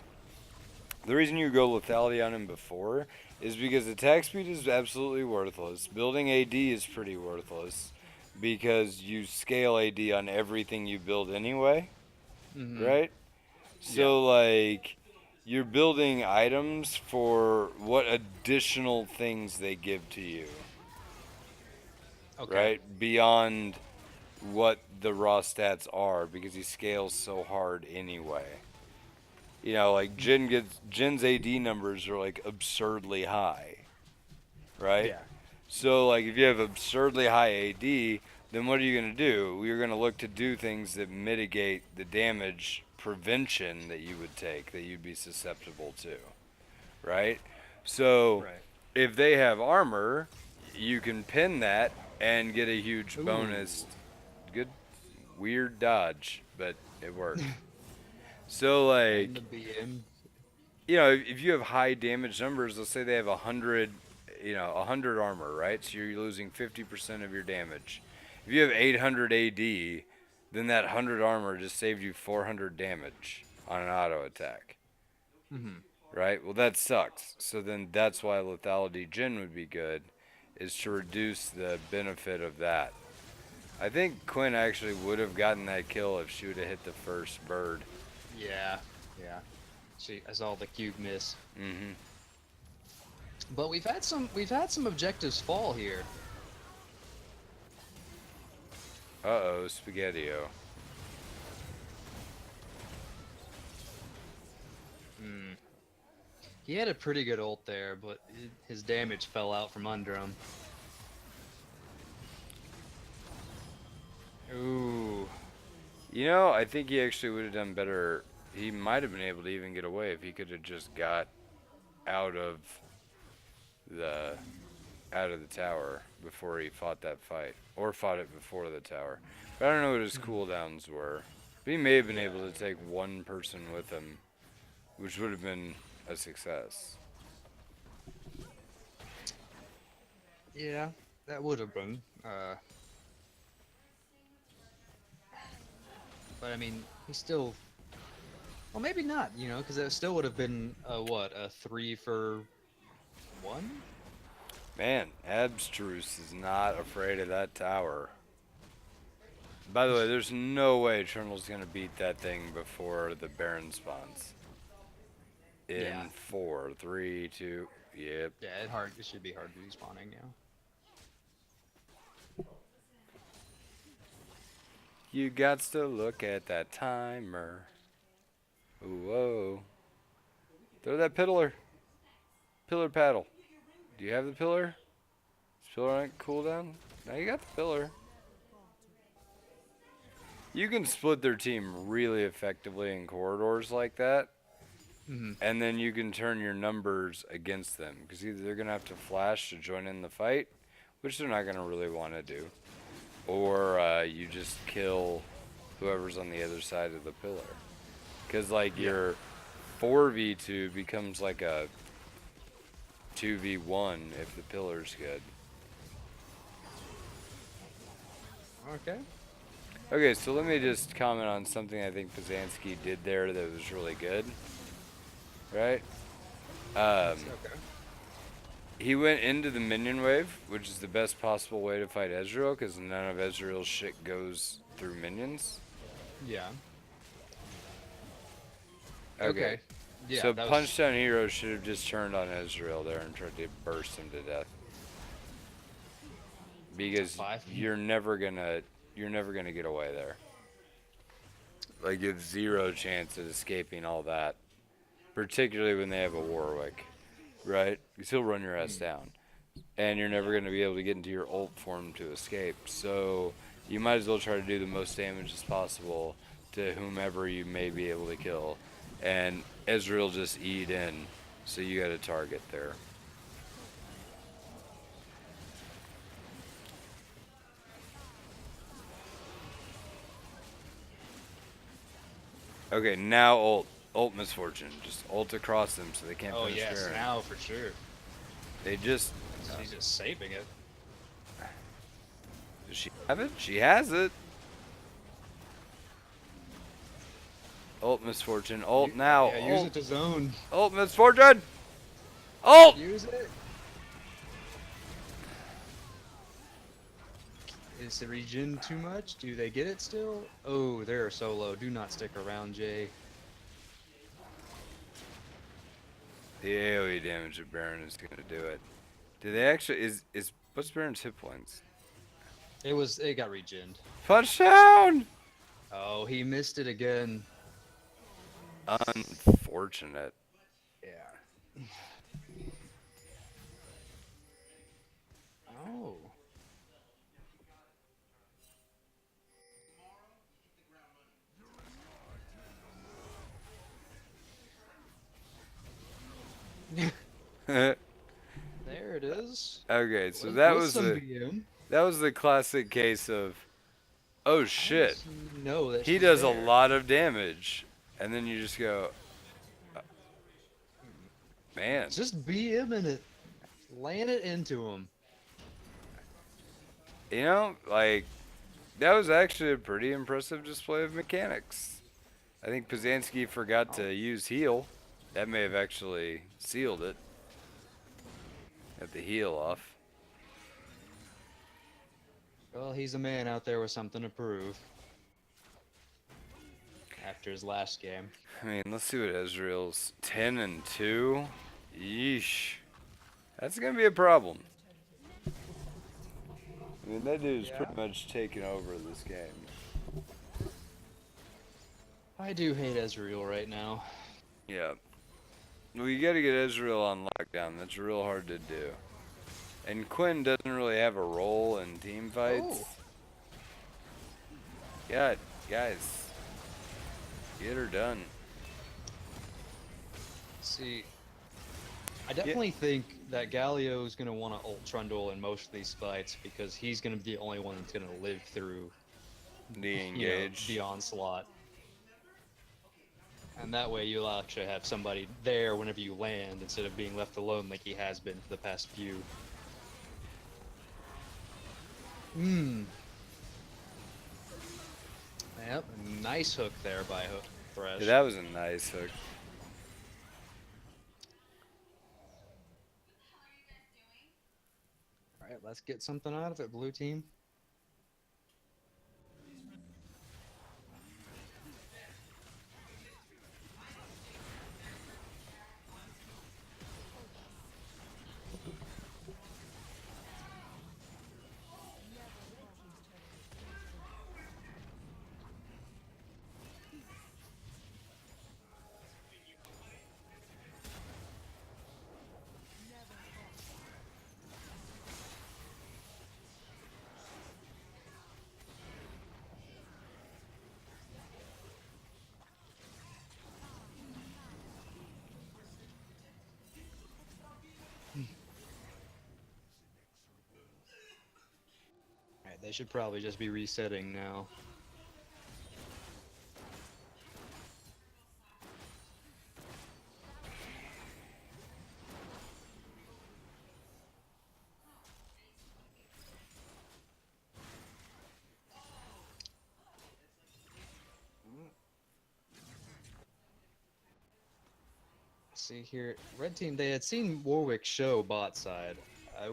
the reason you go lethality on him before is because attack speed is absolutely worthless. Building AD is pretty worthless because you scale AD on everything you build anyway, right? So like you're building items for what additional things they give to you. Okay. Right? Beyond what the raw stats are because he scales so hard anyway. You know, like Jin's AD numbers are like absurdly high. Right? Yeah. So like if you have absurdly high AD, then what are you going to do? You're going to look to do things that mitigate the damage prevention that you would take, that you'd be susceptible to. Right? So if they have armor, you can pin that and get a huge bonus. Good, weird dodge, but it worked. So like, you know, if you have high damage numbers, let's say they have 100, 100 armor, right? So you're losing 50% of your damage. If you have 800 AD, then that 100 armor just saved you 400 damage on an auto attack. Right? Well, that sucks. So then that's why lethality Jin would be good, is to reduce the benefit of that. I think Quinn actually would have gotten that kill if she would have hit the first bird. Yeah. See, I saw the cube miss. Mm-hmm. But we've had some objectives fall here. Uh-oh, Spaghetti-O. He had a pretty good ult there, but his damage fell out from under him. Ooh. You know, I think he actually would have done better. He might have been able to even get away if he could have just got out of the out of the tower before he fought that fight, or fought it before the tower. But I don't know what his cooldowns were. But he may have been able to take one person with him, which would have been a success. Yeah, that would have been. But I mean, he still. Well, maybe not, you know, because it still would have been a 3 for 1? Man, Abstruse is not afraid of that tower. By the way, there's no way Eternal's gonna beat that thing before the Baron spawns. In 4, 3, 2, yep. Yeah, it should be hard to be spawning now. You got to look at that timer. Ooh, whoa. Throw that pillar. Pillar paddle. Do you have the pillar? Is pillar on cooldown? Now you got the pillar. You can split their team really effectively in corridors like that. And then you can turn your numbers against them. Because either they're going to have to flash to join in the fight, which they're not going to really want to do. Or you just kill whoever's on the other side of the pillar. Because like your 4v2 becomes like a 2v1 if the pillar's good. Okay. Okay, so let me just comment on something I think Pazanski did there that was really good. Right? He went into the minion wave, which is the best possible way to fight Ezreal, because none of Ezreal's shit goes through minions. Yeah. Okay. Yeah, so that was- Punch Down Hero should have just turned on Ezreal there and tried to burst him to death. Because you're never gonna get away there. Like you have zero chance of escaping all that. Particularly when they have a Warwick. Right? You still run your ass down. And you're never gonna be able to get into your ult form to escape. So you might as well try to do the most damage as possible to whomever you may be able to kill. And Ezreal just eat in, so you got a target there. Okay, now ult Misfortune. Just ult across them so they can't finish yes, Baron. now for sure. They just... She's just saving it. Does she have it? She has it. Ult Misfortune. Ult now. Yeah, use ult. it to zone. Ult Misfortune. Ult. Use it. Is the regen too much? Do they get it still? Oh, they're so low. Do not stick around, Jay. The AoE damage of Baron is gonna do it. Do they actually? Is what's Baron's hit points? It got regened. Punch down. Oh, he missed it again. Unfortunate. Yeah. Oh. There it is. Okay, so With- that with was some the BM. that was the classic case of, oh shit, No, that he she's does there. a lot of damage, and then you just go, man. Just BM in it. Land it into him. You know, like, that was actually a pretty impressive display of mechanics. I think Pazanski forgot to use heal. That may have actually sealed it. Got the heal off. Well, he's a man out there with something to prove. After his last game. I mean, let's see what Ezreal's 10-2. Yeesh. That's gonna be a problem. I mean, that dude's pretty much taken over this game. I do hate Ezreal right now. Yeah. Well, you gotta get Ezreal on lockdown. That's real hard to do. And Quinn doesn't really have a role in team fights. Oh. God, guys. Get her done. See, I definitely think that Galio is going to want to ult Trundle in most of these fights because he's going to be the only one that's going to live through The engage. the onslaught. And that way you'll actually have somebody there whenever you land instead of being left alone like he has been for the past few. Yep, nice hook there by Thresh. Yeah, that was a nice hook. Alright, let's get something out of it, blue team. Alright, they should probably just be resetting now. See here, red team, they had seen Warwick show bot side. I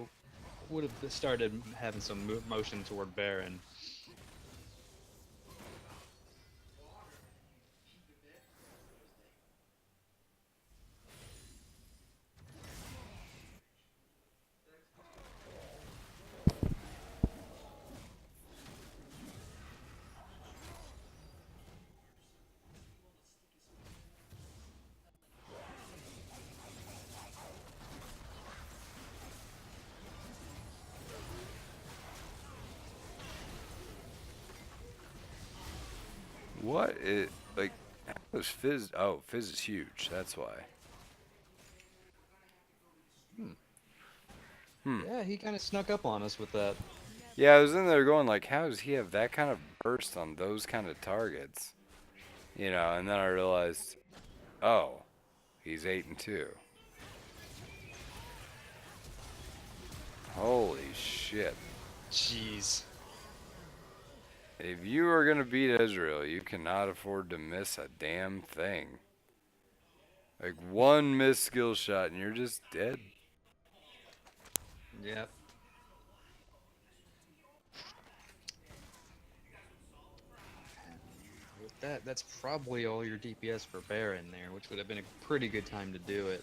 would have started having some motion toward Baron. What is like? How was Fizz? Oh, Fizz is huge. That's why. Yeah, he kind of snuck up on us with that. Yeah, I was in there going like, how does he have that kind of burst on those kind of targets? You know, and then I realized, oh, he's 8-2. Holy shit. Jeez. If you are going to beat Ezreal, you cannot afford to miss a damn thing. Like one missed skill shot and you're just dead. Yep. With that, that's probably all your DPS for Baron there, which would have been a pretty good time to do it.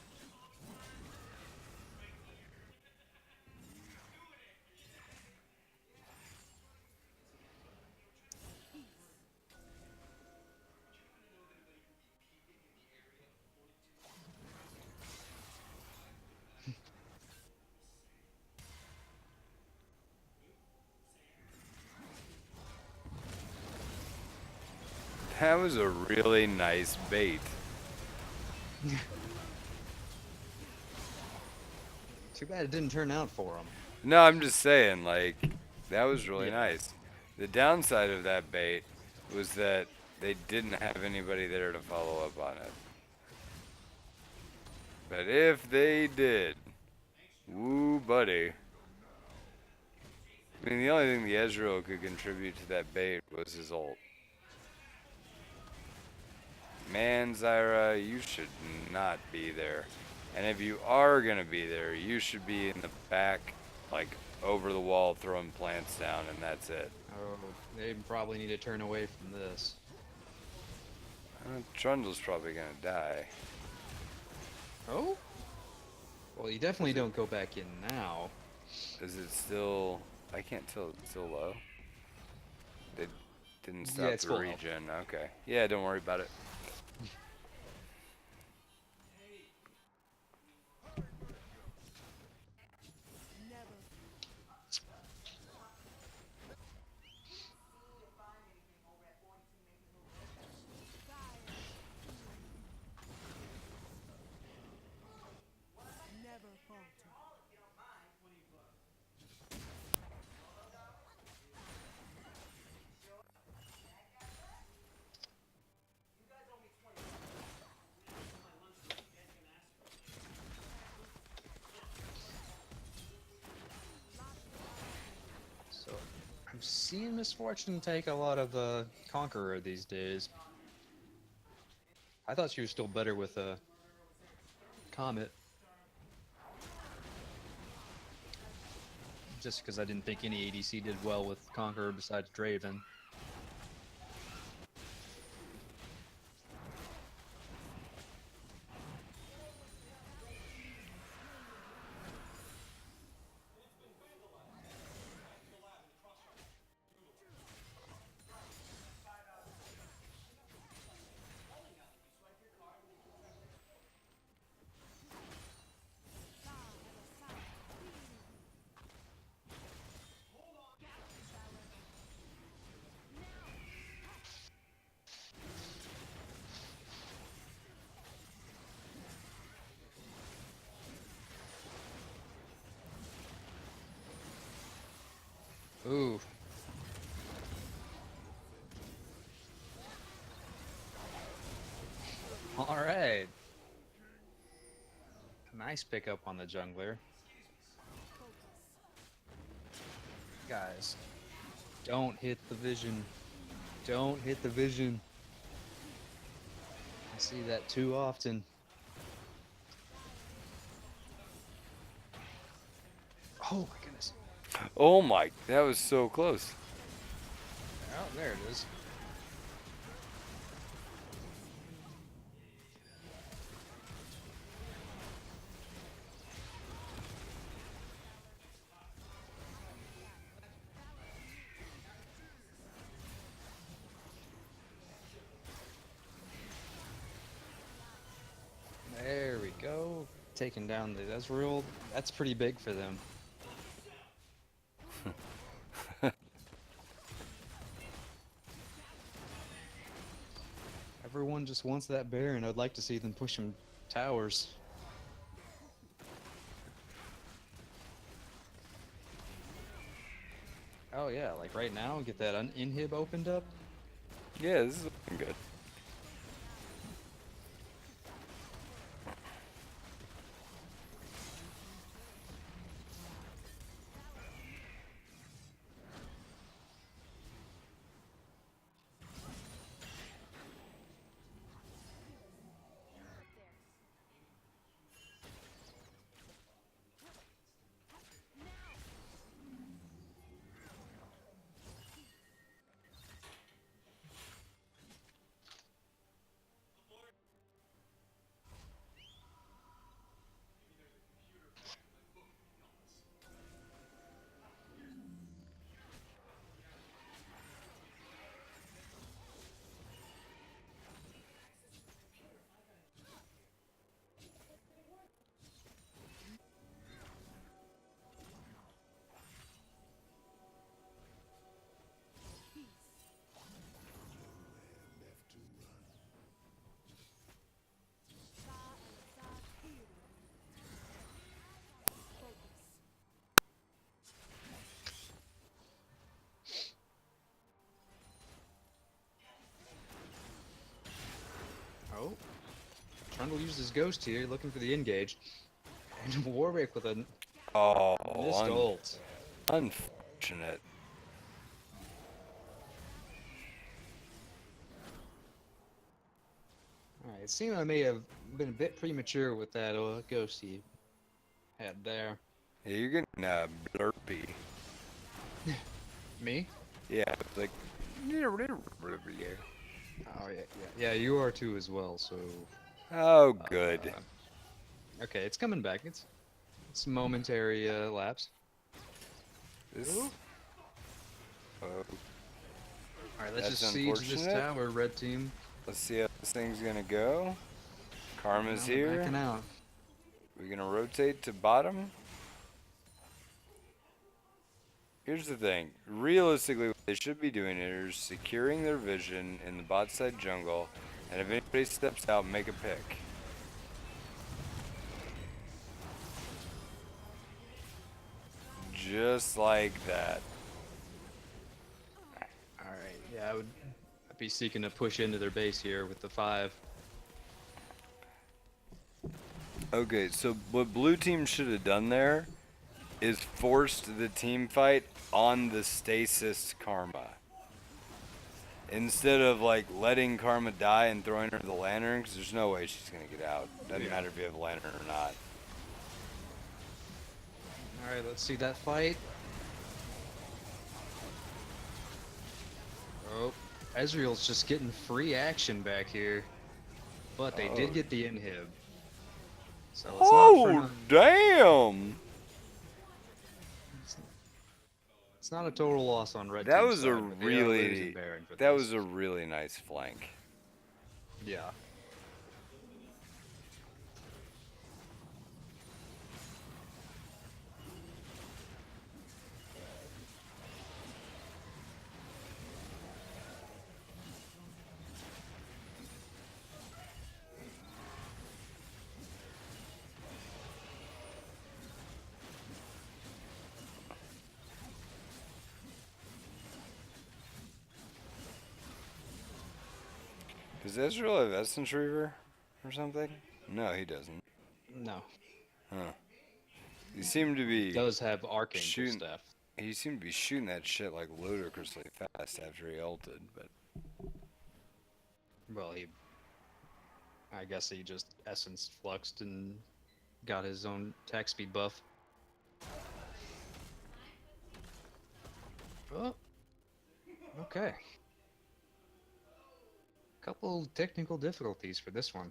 That was a really nice bait. Too bad it didn't turn out for him. No, I'm just saying, like, that was really nice. The downside of that bait was that they didn't have anybody there to follow up on it. But if they did, woo, buddy. I mean, the only thing the Ezreal could contribute to that bait was his ult. Man, Zyra, you should not be there. And if you are going to be there, you should be in the back, like, over the wall, throwing plants down, and that's it. Oh, they probably need to turn away from this. Trundle's probably going to die. Oh? Well, you definitely don't go back in now. Is it still... I can't tell. It's still low? They didn't stop Yeah, it's the full regen. Okay. Yeah, don't worry about it. Never falter. I'm seeing Misfortune take a lot of Conqueror these days. I thought she was still better with Comet. Just because I didn't think any ADC did well with Conqueror besides Draven. Ooh. Alright. Nice pickup on the jungler. Guys, don't hit the vision. Don't hit the vision. I see that too often. Oh my goodness. Oh my, that was so close. Oh, there it is. There we go. Taking down the Ezreal. That's pretty big for them. Everyone just wants that Baron. I'd like to see them push him towers. Oh yeah, like right now, get that inhib opened up. Yeah, this is looking good. Oh. Trundle used his ghost here, looking for the engage. And Warwick with a missed ult. Unfortunate. Alright, it seemed I may have been a bit premature with that ghost he had there. Yeah, you're getting blurpy. Me? Yeah, it's like. Oh yeah, you are too as well. So. Oh, good. Okay, it's coming back. It's momentary lapse. This. Oh. Alright, let's just siege this tower, red team. Let's see how this thing's gonna go. Karma's No, here. backing out. We're gonna rotate to bottom. Here's the thing. Realistically, what they should be doing is securing their vision in the bot side jungle, and if anybody steps out, make a pick. Just like that. Alright, yeah, I'd be seeking to push into their base here with the 5. Okay, so what blue team should have done there is forced the team fight on the stasis Karma. Instead of like letting Karma die and throwing her the lantern, because there's no way she's gonna get out. Doesn't matter if you have a lantern or not. Alright, let's see that fight. Oh, Ezreal's just getting free action back here. But they did get the inhib. So it's not for nothing. Damn! It's not a total loss on red That team's was a side, but they are losing really Baron for that this. was a really nice flank. Yeah. Does Ezreal have Essence Reaver or something? No, he doesn't. No. Huh. He seemed to be Does have Arcane shooting stuff. He seemed to be shooting that shit like ludicrously fast after he ulted, but Well, I guess he just essence fluxed and got his own attack speed buff. Oh. Okay. Couple technical difficulties for this one.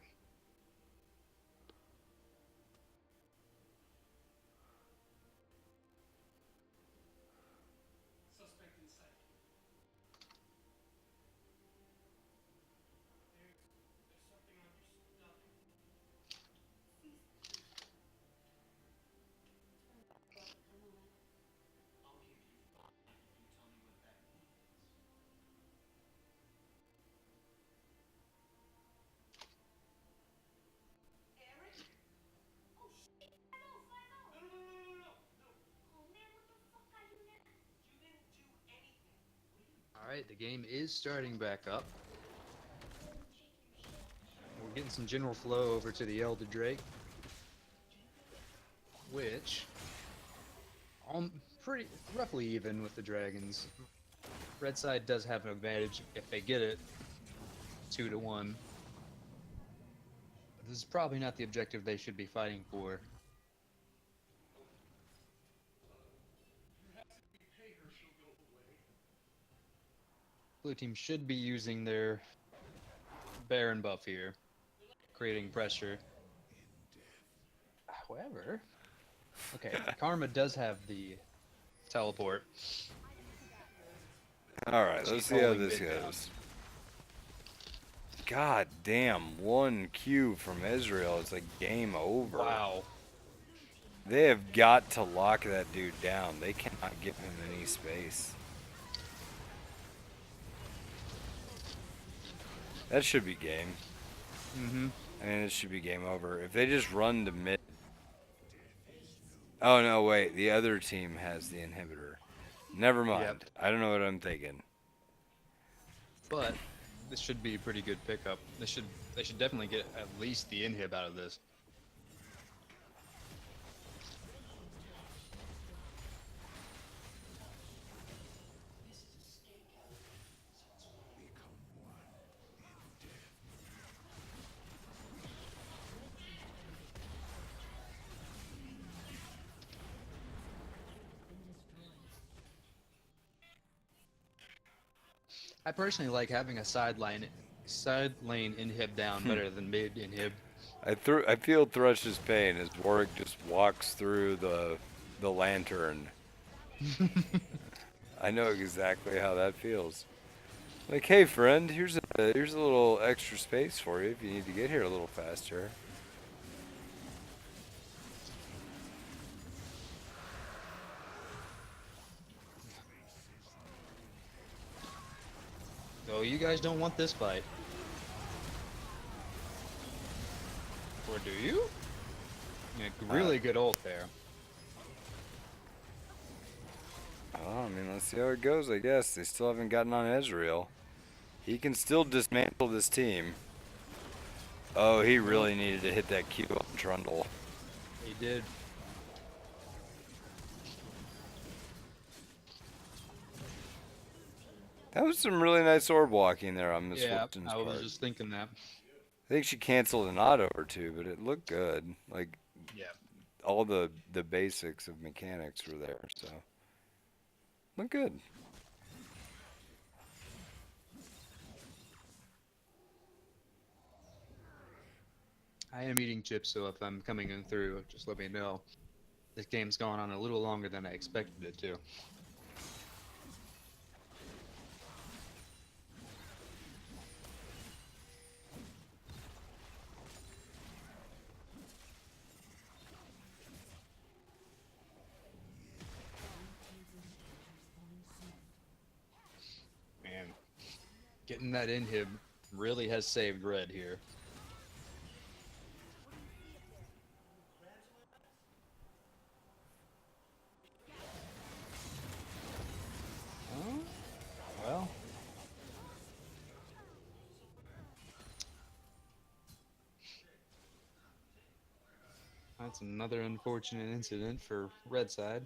Alright, the game is starting back up. We're getting some general flow over to the Elder Drake, which pretty roughly even with the dragons. Red side does have an advantage if they get it 2-1. This is probably not the objective they should be fighting for. Blue team should be using their Baron buff here, creating pressure. However, okay, Karma does have the teleport. alright, let's She's see how holding this mid down. goes. God damn, 1 Q from Israel. It's like game over. Wow. They have got to lock that dude down. They cannot give him any space. That should be game. Mm-hmm. I mean, it should be game over. If they just run to mid. Oh, no, wait. The other team has the inhibitor. Never mind. Yep. I don't know what I'm thinking. But this should be a pretty good pickup. They should definitely get at least the inhib out of this. I personally like having a side lane inhib down better than mid inhib. I feel Thrush's pain as Warwick just walks through the lantern. I know exactly how that feels. Like, hey friend, here's a little extra space for you if you need to get here a little faster. So you guys don't want this fight. Or do you? Yeah, really good ult there. Oh, I mean, let's see how it goes, I guess. They still haven't gotten on Ezreal. He can still dismantle this team. Oh, he really needed to hit that Q on Trundle. He did. That was some really nice orb walking there on Miss Yeah, Wilson's I was part. just thinking that. I think she canceled an auto or two, but it looked good. Like Yeah. all the basics of mechanics were there, so looked good. I am eating chips, so if I'm coming in through, just let me know. This game's gone on a little longer than I expected it to. Man, getting that inhib really has saved Red here. Oh, well. That's another unfortunate incident for Red side.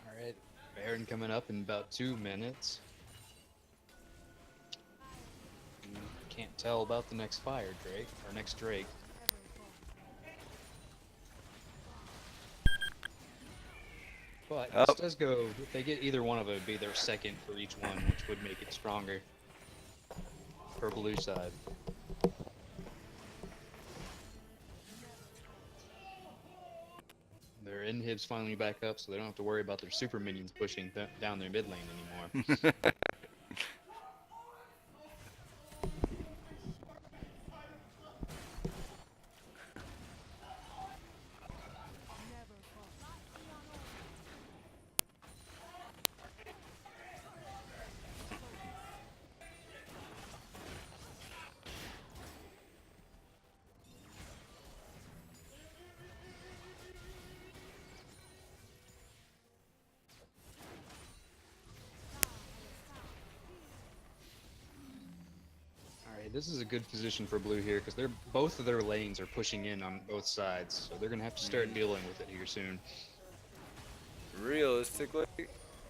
Alright, Baron coming up in about 2 minutes. Can't tell about the next fire Drake, or next Drake. But this does go, if they get either one of it, it'd be their second for each one, which would make it stronger for blue side. Their inhib's finally back up, so they don't have to worry about their super minions pushing down their mid lane anymore. Alright, this is a good position for blue here, because both of their lanes are pushing in on both sides, so they're going to have to start dealing with it here soon. Realistically,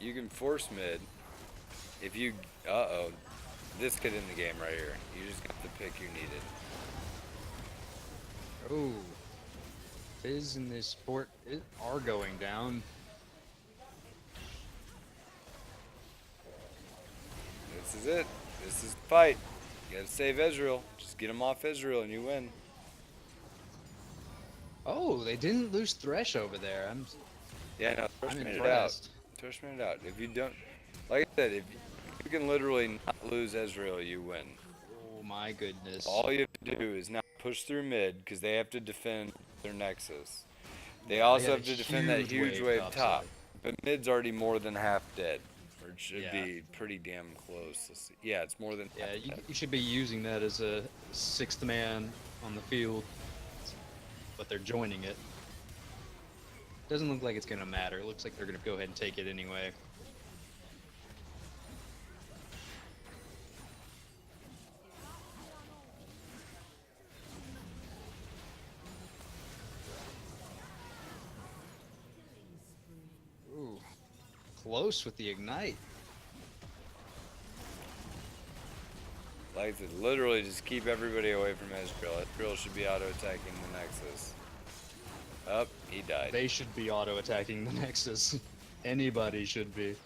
you can force mid if you. Uh-oh. This could end the game right here. You just got the pick you needed. Oh. Fizz and this sport are going down. This is it. This is the fight. You gotta save Ezreal. Just get him off Ezreal and you win. Oh, they didn't lose Thresh over there. Yeah, no, Thresh I'm made it out. impressed. Thresh made it out. If you don't, like I said, if you can literally not lose Ezreal, you win. Oh my goodness. All you have to do is now push through mid because they have to defend their Nexus. They also have to defend that huge wave top. But mid's already more than half dead. Or it should be pretty damn close. Let's see. Yeah, it's more than half dead. You should be using that as a 6th man on the field, but they're joining it. Doesn't look like it's going to matter. It looks like they're going to go ahead and take it anyway. Ooh, close with the ignite. Like I said, literally just keep everybody away from Ezreal. Ezreal should be auto-attacking the Nexus. Up, he died. They should be auto-attacking the Nexus. Anybody should be.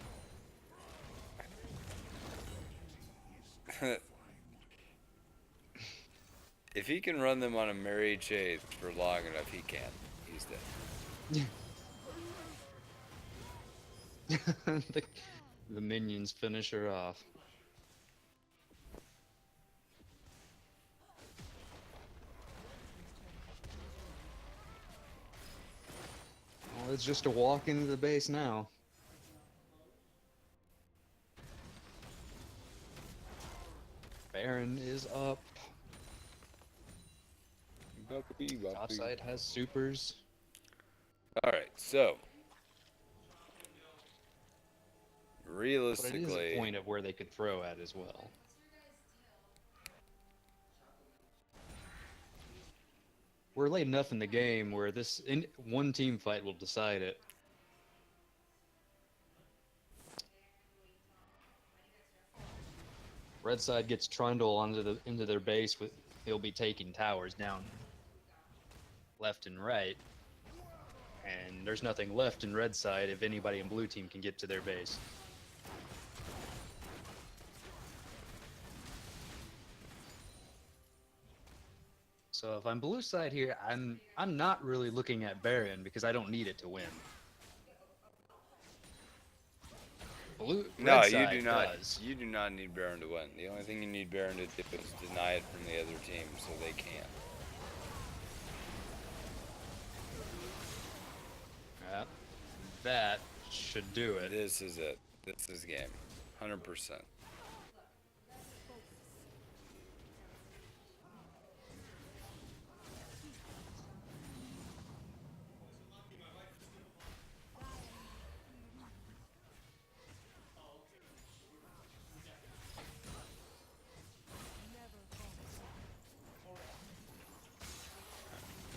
If he can run them on a merry chase for long enough, he can. He's dead. The minions finish her off. It's just a walk into the base now. Baron is up. Top side has supers. Alright, so. But it is Realistically. a point of where they could throw at as well. We're late enough in the game where one team fight will decide it. Red side gets Trundle into their base with he'll be taking towers down left and right. And there's nothing left in red side if anybody in blue team can get to their base. So if I'm blue side here, I'm not really looking at Baron because I don't need it to win. No, Red you side do not. does. You do not need Baron to win. The only thing you need Baron to do is deny it from the other team so they can't. That should do it. This is it. This is game. 100%.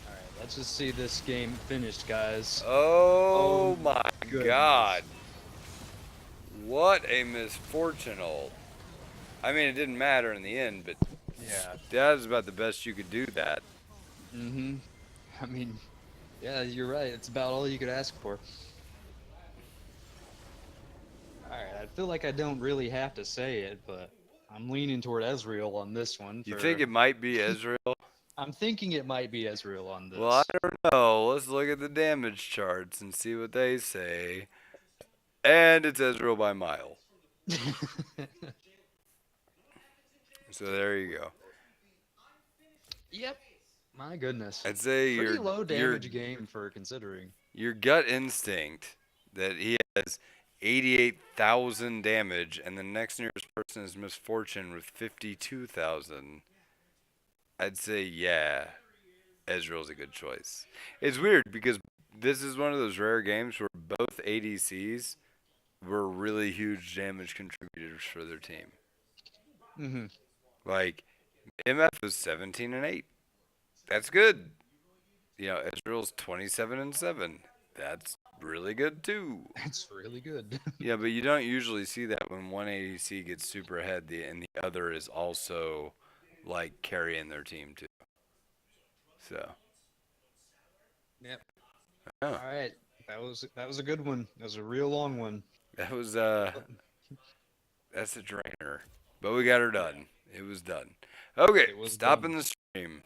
Alright, let's just see this game finished, guys. Oh my goodness. god. What a misfortunal. I mean, it didn't matter in the end, but Yeah. that is about the best you could do that. Mm-hmm. I mean, yeah, you're right. It's about all you could ask for. Alright, I feel like I don't really have to say it, but I'm leaning toward Ezreal on this one. You think it might be Ezreal? I'm thinking it might be Ezreal on this. Well, I don't know. Let's look at the damage charts and see what they say. And it's Ezreal by mile. So there you go. Yep. My goodness. I'd say Pretty your low damage game for considering. Your gut instinct that he has 88,000 damage and the next nearest person is Misfortune with 52,000. I'd say, yeah, Ezreal's a good choice. It's weird because this is one of those rare games where both ADCs were really huge damage contributors for their team. Mm-hmm. Like, MF was 17 and 8. That's good. You know, Ezreal's 27 and 7. That's really good too. That's really good. Yeah, but you don't usually see that when one ADC gets super ahead and the other is also like carrying their team too. So. Yep. Oh. All right. That was a good one. That was a real long one. That was that's a drainer. But we got her done. It was done. Okay, stopping the stream.